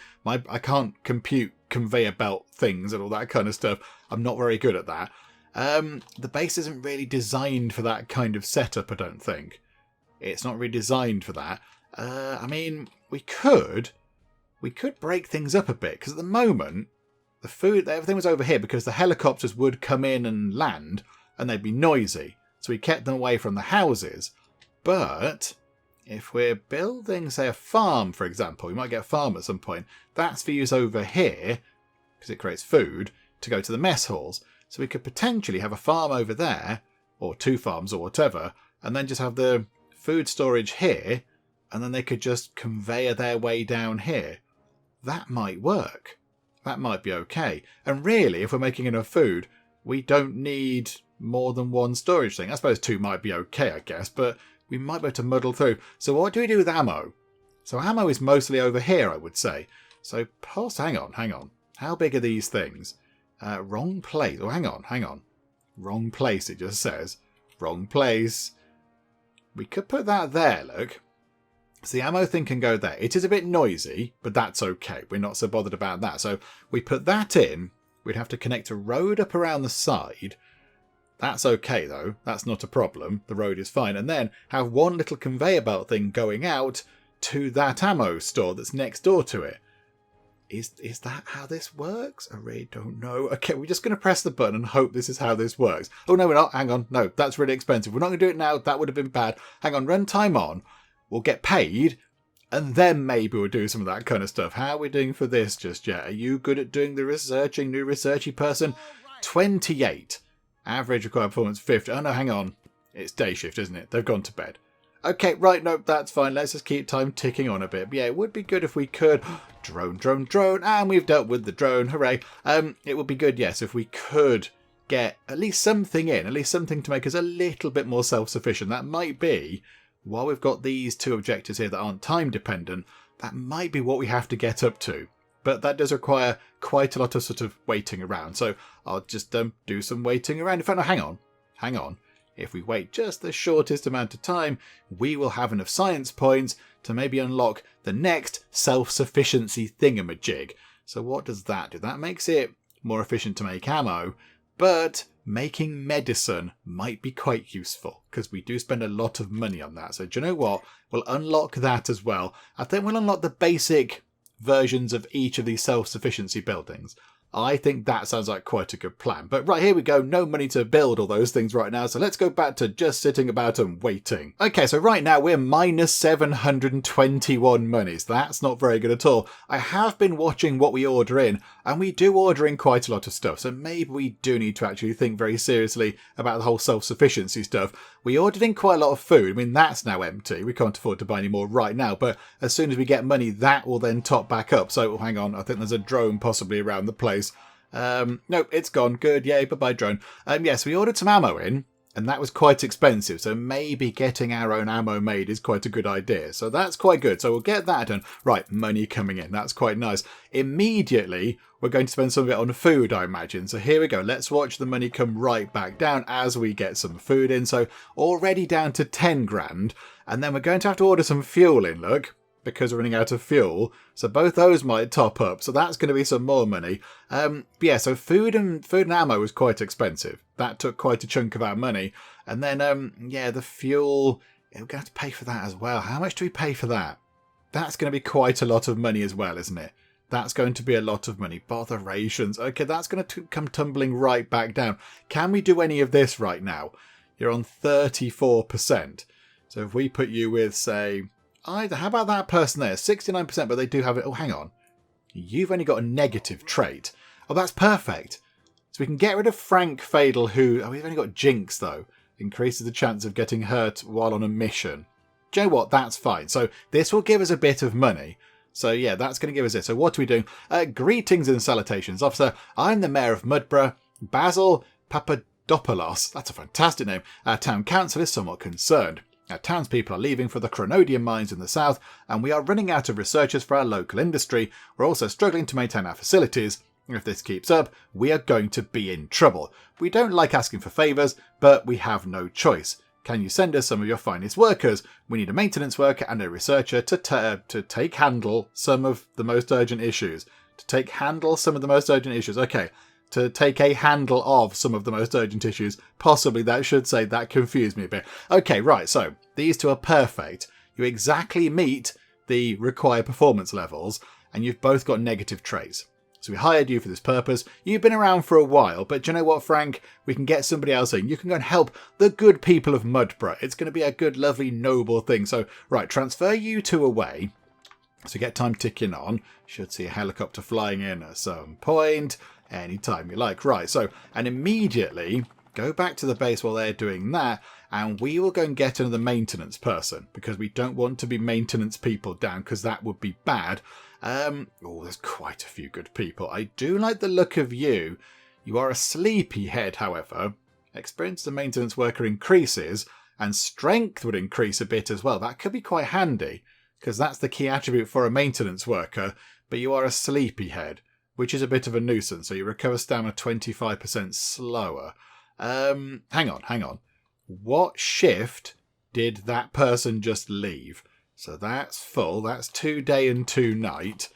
can't compute conveyor belt things and all that kind of stuff. I'm not very good at that. The base isn't really designed for that kind of setup, I don't think. It's not really designed for that. I mean, we could break things up a bit, because at the moment, the food, everything was over here because the helicopters would come in and land, and they'd be noisy. So we kept them away from the houses. But if we're building, say, a farm, for example, we might get a farm at some point. That's for use over here, because it creates food, to go to the mess halls. So we could potentially have a farm over there, or 2 farms or whatever, and then just have the food storage here, and then they could just conveyor their way down here. That might work. That might be okay. And really, if we're making enough food, we don't need more than 1 storage thing. I suppose 2 might be okay, I guess, but we might be able to muddle through. So what do we do with ammo? So ammo is mostly over here, I would say. So hang on. How big are these things? Wrong place. Oh, hang on. Wrong place, it just says. Wrong place. We could put that there, look. So the ammo thing can go there. It is a bit noisy, but that's okay. We're not so bothered about that. So we put that in. We'd have to connect a road up around the side. That's okay, though. That's not a problem. The road is fine. And then have one little conveyor belt thing going out to that ammo store that's next door to it. Is that how this works? I really don't know. Okay, we're just going to press the button and hope this is how this works. Oh, no, we're not. Hang on. No, that's really expensive. We're not going to do it now. That would have been bad. Hang on. Run time on. We'll get paid, and then maybe we'll do some of that kind of stuff. How are we doing for this just yet? Are you good at doing the researching, new researchy person? 28. Average required performance 50. Oh, no, hang on. It's day shift, isn't it? They've gone to bed. Okay, right, no, that's fine. Let's just keep time ticking on a bit. But yeah, it would be good if we could... Drone, drone, drone. And we've dealt with the drone. Hooray. It would be good, yes, if we could get at least something in. At least something to make us a little bit more self-sufficient. That might be... While we've got these two objectives here that aren't time dependent, that might be what we have to get up to. But that does require quite a lot of sort of waiting around. So I'll just do some waiting around. In fact, no, hang on. If we wait just the shortest amount of time, we will have enough science points to maybe unlock the next self-sufficiency thingamajig. So what does that do? That makes it more efficient to make ammo, but making medicine might be quite useful because we do spend a lot of money on that. So do you know what? We'll unlock that as well. I think we'll unlock the basic versions of each of these self-sufficiency buildings. I think that sounds like quite a good plan. But right, here we go. No money to build all those things right now. So let's go back to just sitting about and waiting. Okay, so right now we're minus 721 monies. That's not very good at all. I have been watching what we order in, and we do order in quite a lot of stuff. So maybe we do need to actually think very seriously about the whole self-sufficiency stuff. We ordered in quite a lot of food. I mean, that's now empty. We can't afford to buy any more right now. But as soon as we get money, that will then top back up. So hang on. I think there's a drone possibly around the place. No, it's gone. Good. Yay. Bye-bye, drone. Yes, we ordered some ammo in, and that was quite expensive. So maybe getting our own ammo made is quite a good idea. So that's quite good. So we'll get that done. Right. Money coming in. That's quite nice. Immediately, we're going to spend some of it on food, I imagine. So here we go. Let's watch the money come right back down as we get some food in. So already down to 10 grand. And then we're going to have to order some fuel in, look, because we're running out of fuel. So both those might top up. So that's going to be some more money. But yeah, so food and ammo was quite expensive. That took quite a chunk of our money. And then, yeah, the fuel, we're going to have to pay for that as well. How much do we pay for that? That's going to be quite a lot of money as well, isn't it? That's going to be a lot of money. Botherations. Okay, that's going to come tumbling right back down. Can we do any of this right now? You're on 34%. So if we put you with, say... how about that person there? 69%, but they do have it. Oh, hang on. You've only got a negative trait. Oh, that's perfect. So we can get rid of Frank Fadel, who... Oh, we've only got Jinx, though. Increases the chance of getting hurt while on a mission. Do you know what? That's fine. So this will give us a bit of money. So yeah, that's going to give us it. So what are we doing? Greetings and salutations, officer. I'm the Mayor of Mudborough, Basil Papadopoulos. That's a fantastic name. Our town council is somewhat concerned. Our townspeople are leaving for the Chronodium mines in the south, and we are running out of researchers for our local industry. We're also struggling to maintain our facilities. If this keeps up, we are going to be in trouble. We don't like asking for favours, but we have no choice. Can you send us some of your finest workers? We need a maintenance worker and a researcher to take handle some of the most urgent issues. Okay. To take a handle of some of the most urgent issues. Possibly that should say that confused me a bit. Okay, right, so these two are perfect. You exactly meet the required performance levels, and you've both got negative traits. So we hired you for this purpose. You've been around for a while, but do you know what, Frank? We can get somebody else in. You can go and help the good people of Mudborough. It's going to be a good, lovely, noble thing. So, right, transfer you two away. So get time ticking on. Should see a helicopter flying in at some point. Anytime you like. Right, so, and immediately go back to the base while they're doing that, and we will go and get another maintenance person, because we don't want to be maintenance people down, because that would be bad. Oh, there's quite a few good people. I do like the look of you. You are a sleepyhead, however. Experience the maintenance worker increases, and strength would increase a bit as well. That could be quite handy, because that's the key attribute for a maintenance worker, but you are a sleepyhead, which is a bit of a nuisance. So you recover stamina 25% slower. Hang on. What shift did that person just leave? So that's full. That's 2 day and 2 night.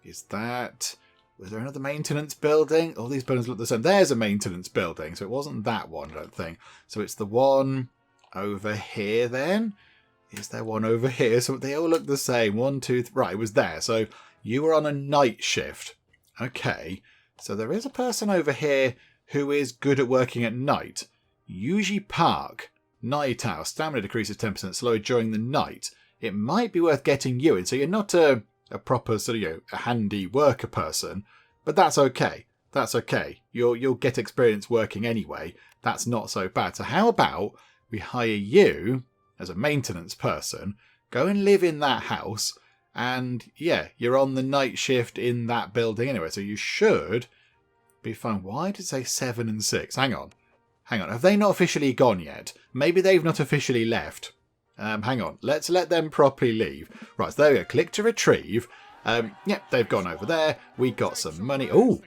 Is that... Was there another maintenance building? All these buildings look the same. There's a maintenance building. So it wasn't that one, I don't think. So it's the one over here then. Is there one over here? So they all look the same. 1, 2, 3. Right, it was there. So you were on a night shift. Okay. So there is a person over here who is good at working at night. Yuji Park. Night owl. Stamina decreases 10% slower during the night. It might be worth getting you in. So you're not a proper sort of, a handy worker person, but that's okay. That's okay. You'll get experience working anyway. That's not so bad. So how about we hire you as a maintenance person, go and live in that house, and yeah, you're on the night shift in that building anyway, so you should be fine. Why did it say 7 and 6? Hang on. Have they not officially gone yet? Maybe they've not officially left. Hang on. Let's let them properly leave. Right, so there we go. Click to retrieve. Yep, they've gone over there. We got some money. Oh,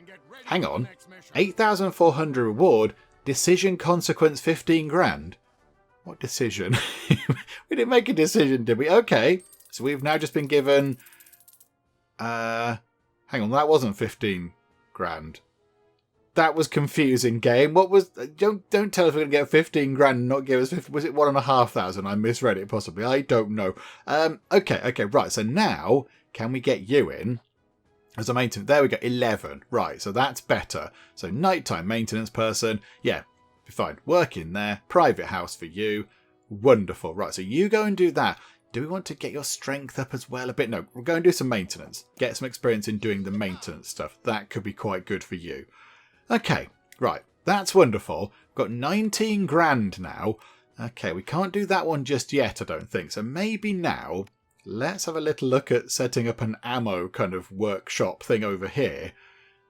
hang on. 8,400 reward. Decision consequence 15 grand. What decision? We didn't make a decision, did we? Okay. So we've now just been given... hang on, that wasn't 15 grand. That was confusing, game. What was... Don't tell us we're going to get 15 grand and not give us... 50, was it 1,500? I misread it, possibly. I don't know. Okay, right. So now, can we get you in as a maintenance? There we go, 11. Right, so that's better. So nighttime maintenance person. Yeah, be fine. Work in there. Private house for you. Wonderful. Right, so you go and do that. Do we want to get your strength up as well a bit? No, we'll go and do some maintenance. Get some experience in doing the maintenance stuff. That could be quite good for you. Okay, right. That's wonderful. We've got 19 grand now. Okay, we can't do that one just yet, I don't think. So maybe now, let's have a little look at setting up an ammo kind of workshop thing over here.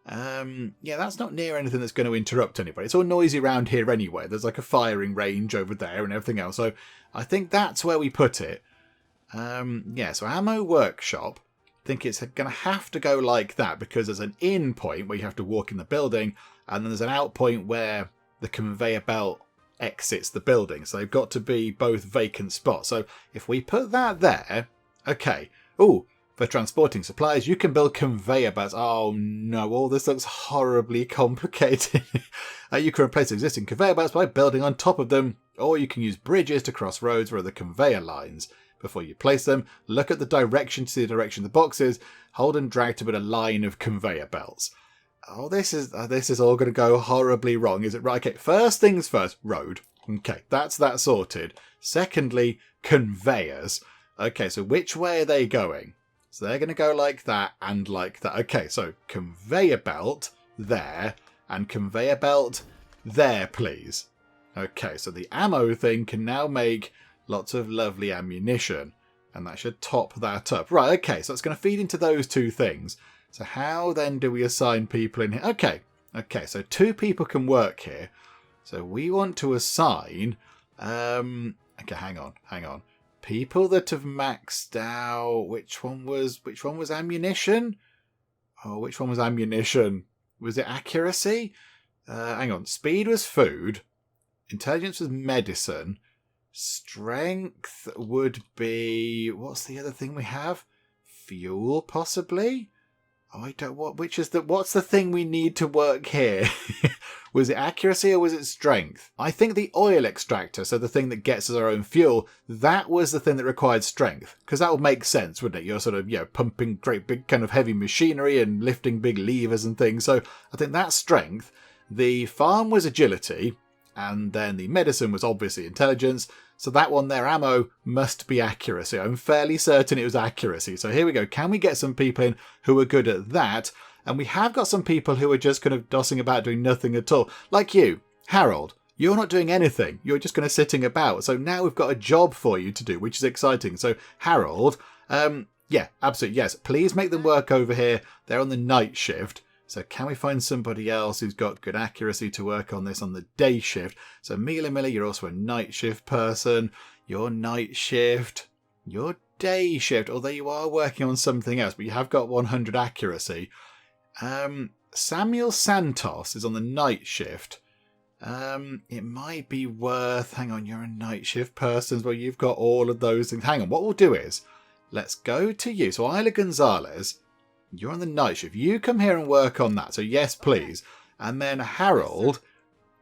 Yeah, that's not near anything that's going to interrupt anybody. It's all noisy around here anyway. There's like a firing range over there and everything else. So I think that's where we put it. Yeah, so ammo workshop. I think it's going to have to go like that because there's an in point where you have to walk in the building and then there's an out point where the conveyor belt exits the building. So they've got to be both vacant spots. So if we put that there, okay. Oh, for transporting supplies, you can build conveyor belts. Oh no, all this looks horribly complicated. You can replace existing conveyor belts by building on top of them, or you can use bridges to cross roads or other conveyor lines. Before you place them, look at the direction to see the direction of the boxes. Hold and drag to build a line of conveyor belts. Oh, this is all going to go horribly wrong, is it? Right, okay, first things first, road. Okay, that's that sorted. Secondly, conveyors. Okay, so which way are they going? So they're going to go like that and like that. Okay, so conveyor belt there and conveyor belt there, please. Okay, so the ammo thing can now make lots of lovely ammunition. And that should top that up. Right, okay, so it's going to feed into those two things. So how then do we assign people in here? Okay, so 2 people can work here. So we want to assign... okay, hang on. People that have maxed out... Which one was ammunition? Oh, which one was ammunition? Was it accuracy? Hang on. Speed was food. Intelligence was medicine. Strength would be... What's the other thing we have? Fuel, possibly? Oh, I don't... What's the thing we need to work here? Was it accuracy or was it strength? I think the oil extractor, so the thing that gets us our own fuel, that was the thing that required strength. Because that would make sense, wouldn't it? You're sort of, pumping great big kind of heavy machinery and lifting big levers and things. So I think that's strength. The farm was agility. And then the medicine was obviously intelligence. So that one there, ammo, must be accuracy. I'm fairly certain it was accuracy. So here we go. Can we get some people in who are good at that? And we have got some people who are just kind of dossing about doing nothing at all. Like you, Harold. You're not doing anything. You're just kind of sitting about. So now we've got a job for you to do, which is exciting. So Harold, yeah, absolutely, yes. Please make them work over here. They're on the night shift. So can we find somebody else who's got good accuracy to work on this on the day shift? So Mila Miller, you're also a night shift person. Your night shift. Your day shift, although you are working on something else, but you have got 100 accuracy. Samuel Santos is on the night shift. It might be worth... Hang on, you're a night shift person. Well, you've got all of those things. Hang on, what we'll do is, let's go to you. So Isla Gonzalez, you're on the night shift. You come here and work on that. So yes, please. And then Harold,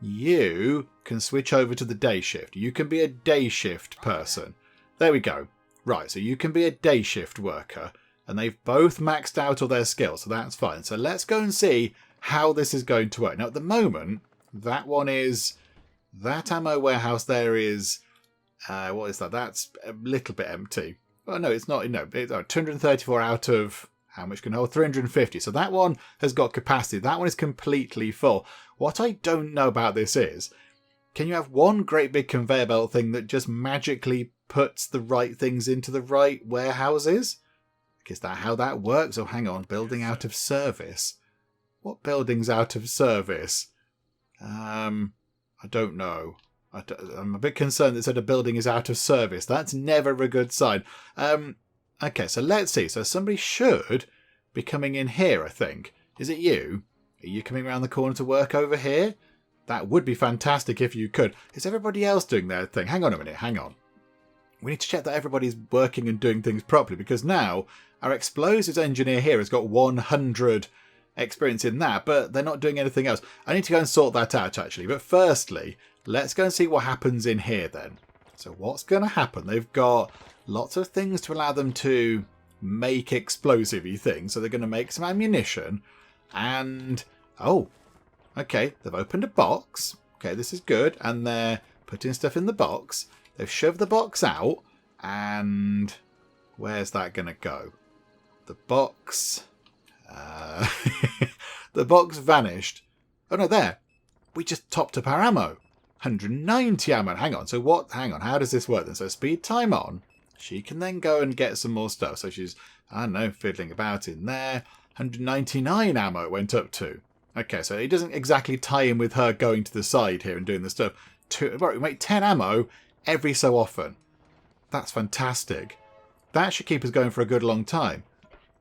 you can switch over to the day shift. You can be a day shift person. There we go. Right, so you can be a day shift worker. And they've both maxed out all their skills, so that's fine. So let's go and see how this is going to work. Now, at the moment... That one is... That ammo warehouse there is... what is that? That's a little bit empty. Oh, no, it's not. No, it's 234 out of... How much can hold? 350. So that one has got capacity. That one is completely full. What I don't know about this is... Can you have one great big conveyor belt thing that just magically puts the right things into the right warehouses? Is that how that works? Oh, hang on. Building out of service. What building's out of service? I don't know. I'm a bit concerned that said a building is out of service. That's never a good sign. Okay, so let's see. So somebody should be coming in here, I think. Is it you? Are you coming around the corner to work over here? That would be fantastic if you could. Is everybody else doing their thing? Hang on a minute, hang on. We need to check that everybody's working and doing things properly, because now our explosives engineer here has got 100 experience in that, but they're not doing anything else. I need to go and sort that out, actually. But firstly, let's go and see what happens in here then. So what's going to happen? They've got lots of things to allow them to make explosive-y things. So they're going to make some ammunition. And, oh, okay, they've opened a box. Okay, this is good. And they're putting stuff in the box. They've shoved the box out. And where's that going to go? The box... the box vanished. Oh no, there. We just topped up our ammo. 190 ammo. Hang on. So what? Hang on. How does this work then? So speed time on. She can then go and get some more stuff. So she's, I don't know, fiddling about in there. 199 ammo it went up to. Okay, so it doesn't exactly tie in with her going to the side here and doing the stuff. Right, we make 10 ammo every so often. That's fantastic. That should keep us going for a good long time.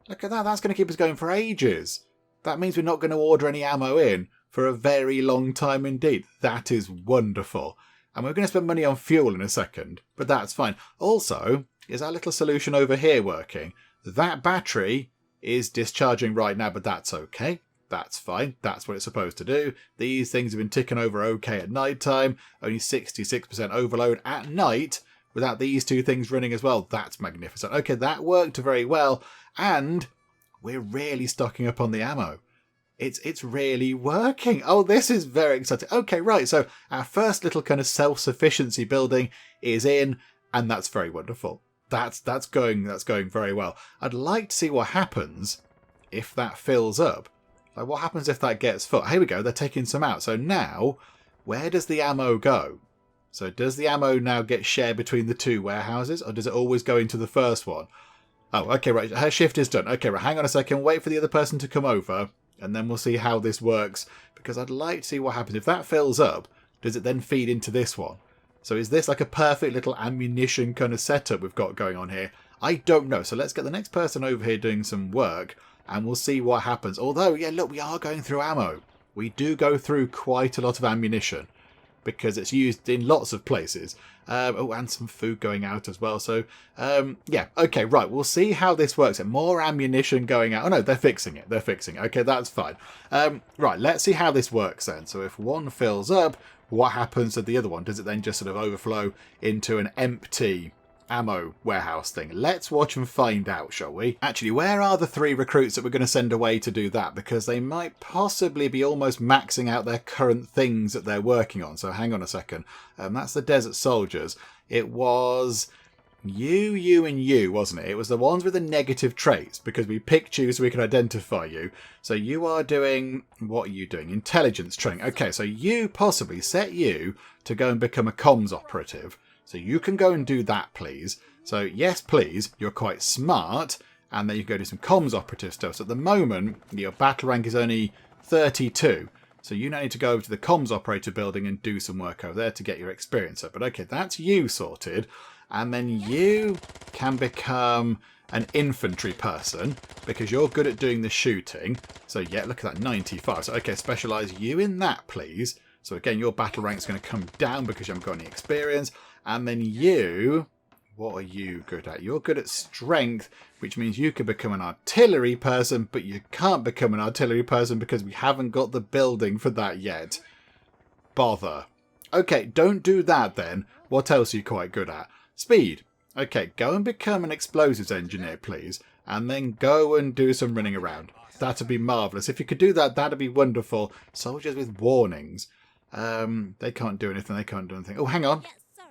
Look at that, that's going to keep us going for ages. That means we're not going to order any ammo in for a very long time indeed. That is wonderful. And we're going to spend money on fuel in a second, but that's fine. Also, is our little solution over here working? That battery is discharging right now, but that's okay. That's fine. That's what it's supposed to do. These things have been ticking over okay at night time. Only 66% overload at night without these two things running as well. That's magnificent. Okay, that worked very well. And we're really stocking up on the ammo. It's really working. Oh, this is very exciting. Okay, right. So our first little kind of self-sufficiency building is in, and that's very wonderful. That's going very well. I'd like to see what happens if that fills up. Like, what happens if that gets full? Here we go. They're taking some out. So now, where does the ammo go? So does the ammo now get shared between the two warehouses, or does it always go into the first one? Oh, okay, right. Her shift is done. Okay, right. Hang on a second. Wait for the other person to come over, and then we'll see how this works, because I'd like to see what happens. If that fills up, does it then feed into this one? So is this like a perfect little ammunition kind of setup we've got going on here? I don't know. So let's get the next person over here doing some work, and we'll see what happens. Although, yeah, look, we are going through ammo. We do go through quite a lot of ammunition, because it's used in lots of places. Oh, and some food going out as well. So, yeah, okay, right. We'll see how this works. And more ammunition going out. Oh, no, they're fixing it. They're fixing it. Okay, that's fine. Right, let's see how this works then. So if one fills up, what happens to the other one? Does it then just sort of overflow into an empty ammo warehouse thing? Let's watch and find out, shall we? Actually, where are the 3 recruits that we're going to send away to do that? Because they might possibly be almost maxing out their current things that they're working on. So hang on a second. That's the Desert Soldiers. It was you, and you, wasn't it? It was the ones with the negative traits, because we picked you so we could identify you. So you are doing... What are you doing? Intelligence training. Okay, so you possibly set you to go and become a comms operative. So you can go and do that, please. So yes, please. You're quite smart. And then you can go do some comms operative stuff. So at the moment, your battle rank is only 32. So you now need to go over to the comms operator building and do some work over there to get your experience up. But okay, that's you sorted. And then you can become an infantry person, because you're good at doing the shooting. So yeah, look at that, 95. So okay, specialise you in that, please. So again, your battle rank is going to come down because you haven't got any experience. And then you, what are you good at? You're good at strength, which means you can become an artillery person, but you can't become an artillery person because we haven't got the building for that yet. Bother. Okay, don't do that then. What else are you quite good at? Speed. Okay, go and become an explosives engineer, please. And then go and do some running around. That'd be marvellous. If you could do that, that'd be wonderful. Soldiers with warnings. They can't do anything. They can't do anything. Oh, hang on.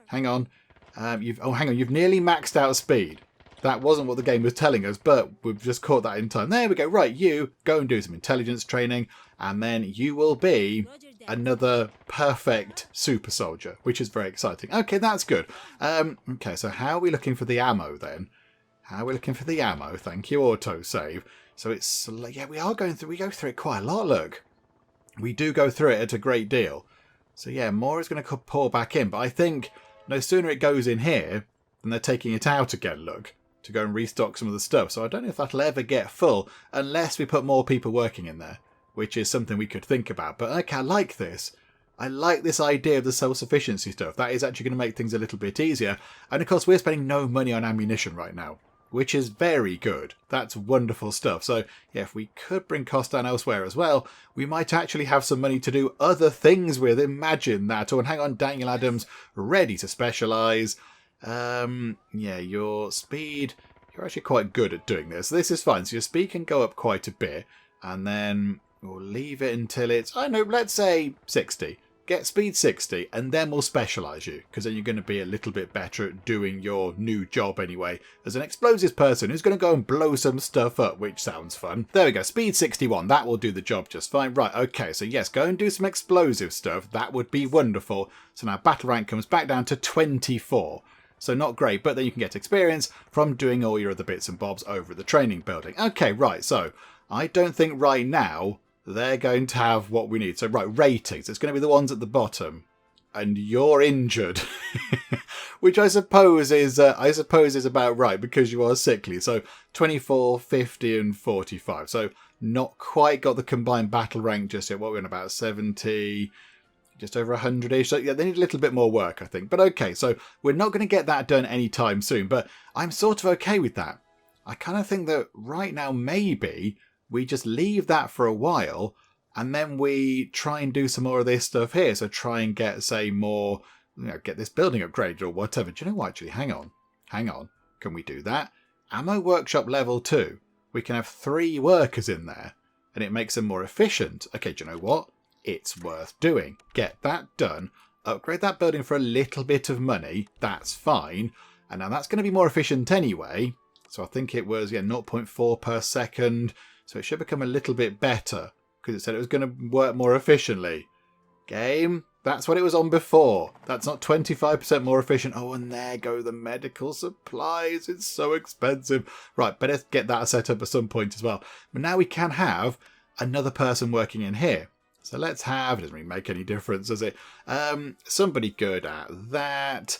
Hang on. Hang on. You've nearly maxed out speed. That wasn't what the game was telling us, but we've just caught that in time. There we go. Right, you go and do some intelligence training, and then you will be another perfect super soldier, which is very exciting. Okay, that's good. Okay, so how are we looking for the ammo then? How are we looking for the ammo? Thank you, autosave. So it's, yeah, we go through it quite a lot, look. We do go through it at a great deal. So yeah, more is going to pour back in, but I think no sooner it goes in here than they're taking it out again, look, to go and restock some of the stuff. So I don't know if that'll ever get full unless we put more people working in there, which is something we could think about. But okay, I like this. I like this idea of the self-sufficiency stuff. That is actually going to make things a little bit easier. And of course, we're spending no money on ammunition right now, which is very good. That's wonderful stuff. So yeah, if we could bring costs down elsewhere as well, we might actually have some money to do other things with. Imagine that. Oh, and hang on, Daniel Adams, ready to specialise. Yeah, your speed, you're actually quite good at doing this. This is fine. So your speed can go up quite a bit, and then we'll leave it until it's, I don't know, let's say 60. Get speed 60, and then we'll specialise you, because then you're going to be a little bit better at doing your new job anyway, as an explosives person who's going to go and blow some stuff up, which sounds fun. There we go, speed 61, that will do the job just fine. Right, okay, so yes, go and do some explosive stuff, that would be wonderful. So now battle rank comes back down to 24. So not great, but then you can get experience from doing all your other bits and bobs over at the training building. Okay, right, so I don't think right now they're going to have what we need. So right, ratings. It's going to be the ones at the bottom. And you're injured. Which I suppose is about right because you are sickly. So 24, 50 and 45. So not quite got the combined battle rank just yet. What are we on about? 70, just over 100-ish. So yeah, they need a little bit more work, I think. But okay, so we're not going to get that done anytime soon. But I'm sort of okay with that. I kind of think that right now maybe we just leave that for a while and then we try and do some more of this stuff here. So try and get, say, more, get this building upgraded or whatever. Do you know what, actually? Hang on. Can we do that? Ammo workshop level 2. We can have 3 workers in there and it makes them more efficient. Okay, do you know what? It's worth doing. Get that done. Upgrade that building for a little bit of money. That's fine. And now that's going to be more efficient anyway. So I think it was, 0.4 per second. So it should become a little bit better because it said it was going to work more efficiently. Game, that's what it was on before. That's not 25% more efficient. Oh, and there go the medical supplies. It's so expensive. Right, better get that set up at some point as well. But now we can have another person working in here. So let's have, it doesn't really make any difference, does it? Somebody good at that.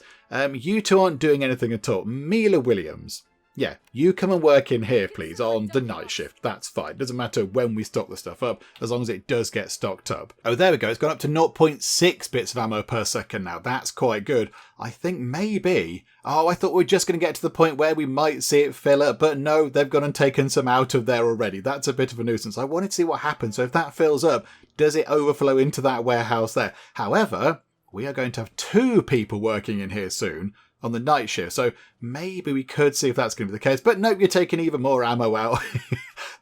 You two aren't doing anything at all. Mila Williams. Yeah, you come and work in here, please, on the night shift. That's fine. Doesn't matter when we stock the stuff up, as long as it does get stocked up. Oh, there we go. It's gone up to 0.6 bits of ammo per second now. That's quite good. I think maybe... Oh, I thought we were just going to get to the point where we might see it fill up, but no, they've gone and taken some out of there already. That's a bit of a nuisance. I wanted to see what happens. So if that fills up, does it overflow into that warehouse there? However, we are going to have 2 people working in here soon on the night shift, so maybe we could see if that's going to be the case. But nope, you're taking even more ammo out.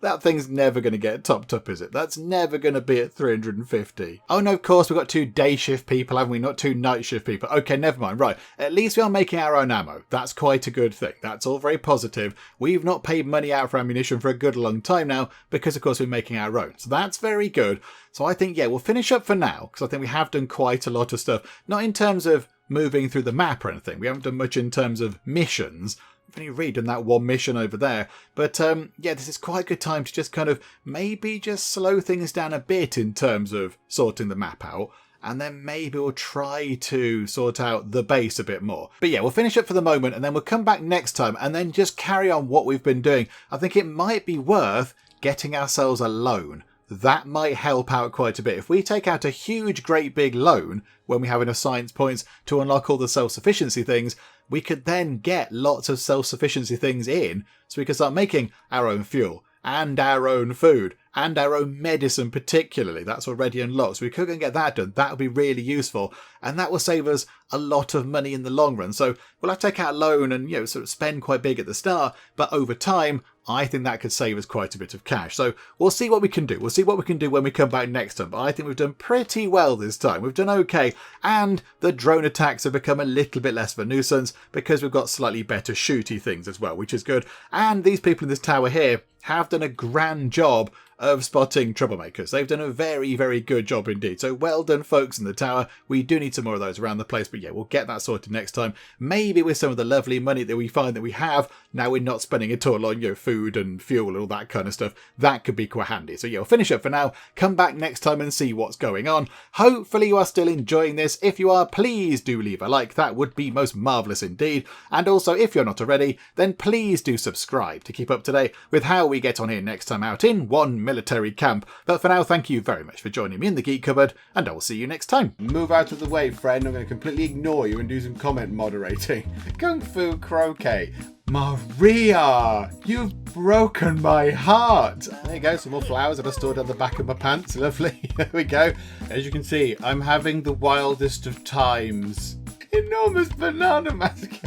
That thing's never going to get topped up, is it? That's never going to be at 350. Oh no, of course, we've got 2 day shift people, haven't we? Not 2 night shift people. Okay, never mind. Right, at least we are making our own ammo. That's quite a good thing. That's all very positive. We've not paid money out for ammunition for a good long time now because, of course, we're making our own. So that's very good. So I think, yeah, we'll finish up for now because I think we have done quite a lot of stuff. Not in terms of moving through the map or anything. We haven't done much in terms of missions. We've only really done that one mission over there. But yeah, this is quite a good time to just kind of maybe just slow things down a bit in terms of sorting the map out. And then maybe we'll try to sort out the base a bit more. But yeah, we'll finish up for the moment and then we'll come back next time and then just carry on what we've been doing. I think it might be worth getting ourselves a loan that might help out quite a bit. If we take out a huge, great big loan when we have enough science points to unlock all the self-sufficiency things, we could then get lots of self-sufficiency things in, so we can start making our own fuel and our own food and our own medicine particularly. That's already unlocked, so we could go and get that done. That would be really useful, and that will save us a lot of money in the long run. So we'll have to take out a loan and, you know, sort of spend quite big at the start, but over time I think that could save us quite a bit of cash. So we'll see what we can do. We'll see what we can do when we come back next time. But I think we've done pretty well this time. We've done okay. And the drone attacks have become a little bit less of a nuisance because we've got slightly better shooty things as well, which is good. And these people in this tower here have done a grand job of spotting troublemakers. They've done a very, very good job indeed. So well done, folks in the tower. We do need some more of those around the place, but yeah, we'll get that sorted next time. Maybe with some of the lovely money that we find that we have, now we're not spending it all on, you know, food and fuel and all that kind of stuff. That could be quite handy. So yeah, we'll finish up for now. Come back next time and see what's going on. Hopefully you are still enjoying this. If you are, please do leave a like. That would be most marvellous indeed. And also, if you're not already, then please do subscribe to keep up to date with how we get on here next time out in one military camp. But for now, thank you very much for joining me in the Geek Cupboard, and I will see you next time. Move out of the way, friend. I'm going to completely ignore you and do some comment moderating. Kung Fu Croquet. Maria, you've broken my heart. There you go, some more flowers that are stored on the back of my pants. Lovely. There we go. As you can see, I'm having the wildest of times. Enormous banana massacre.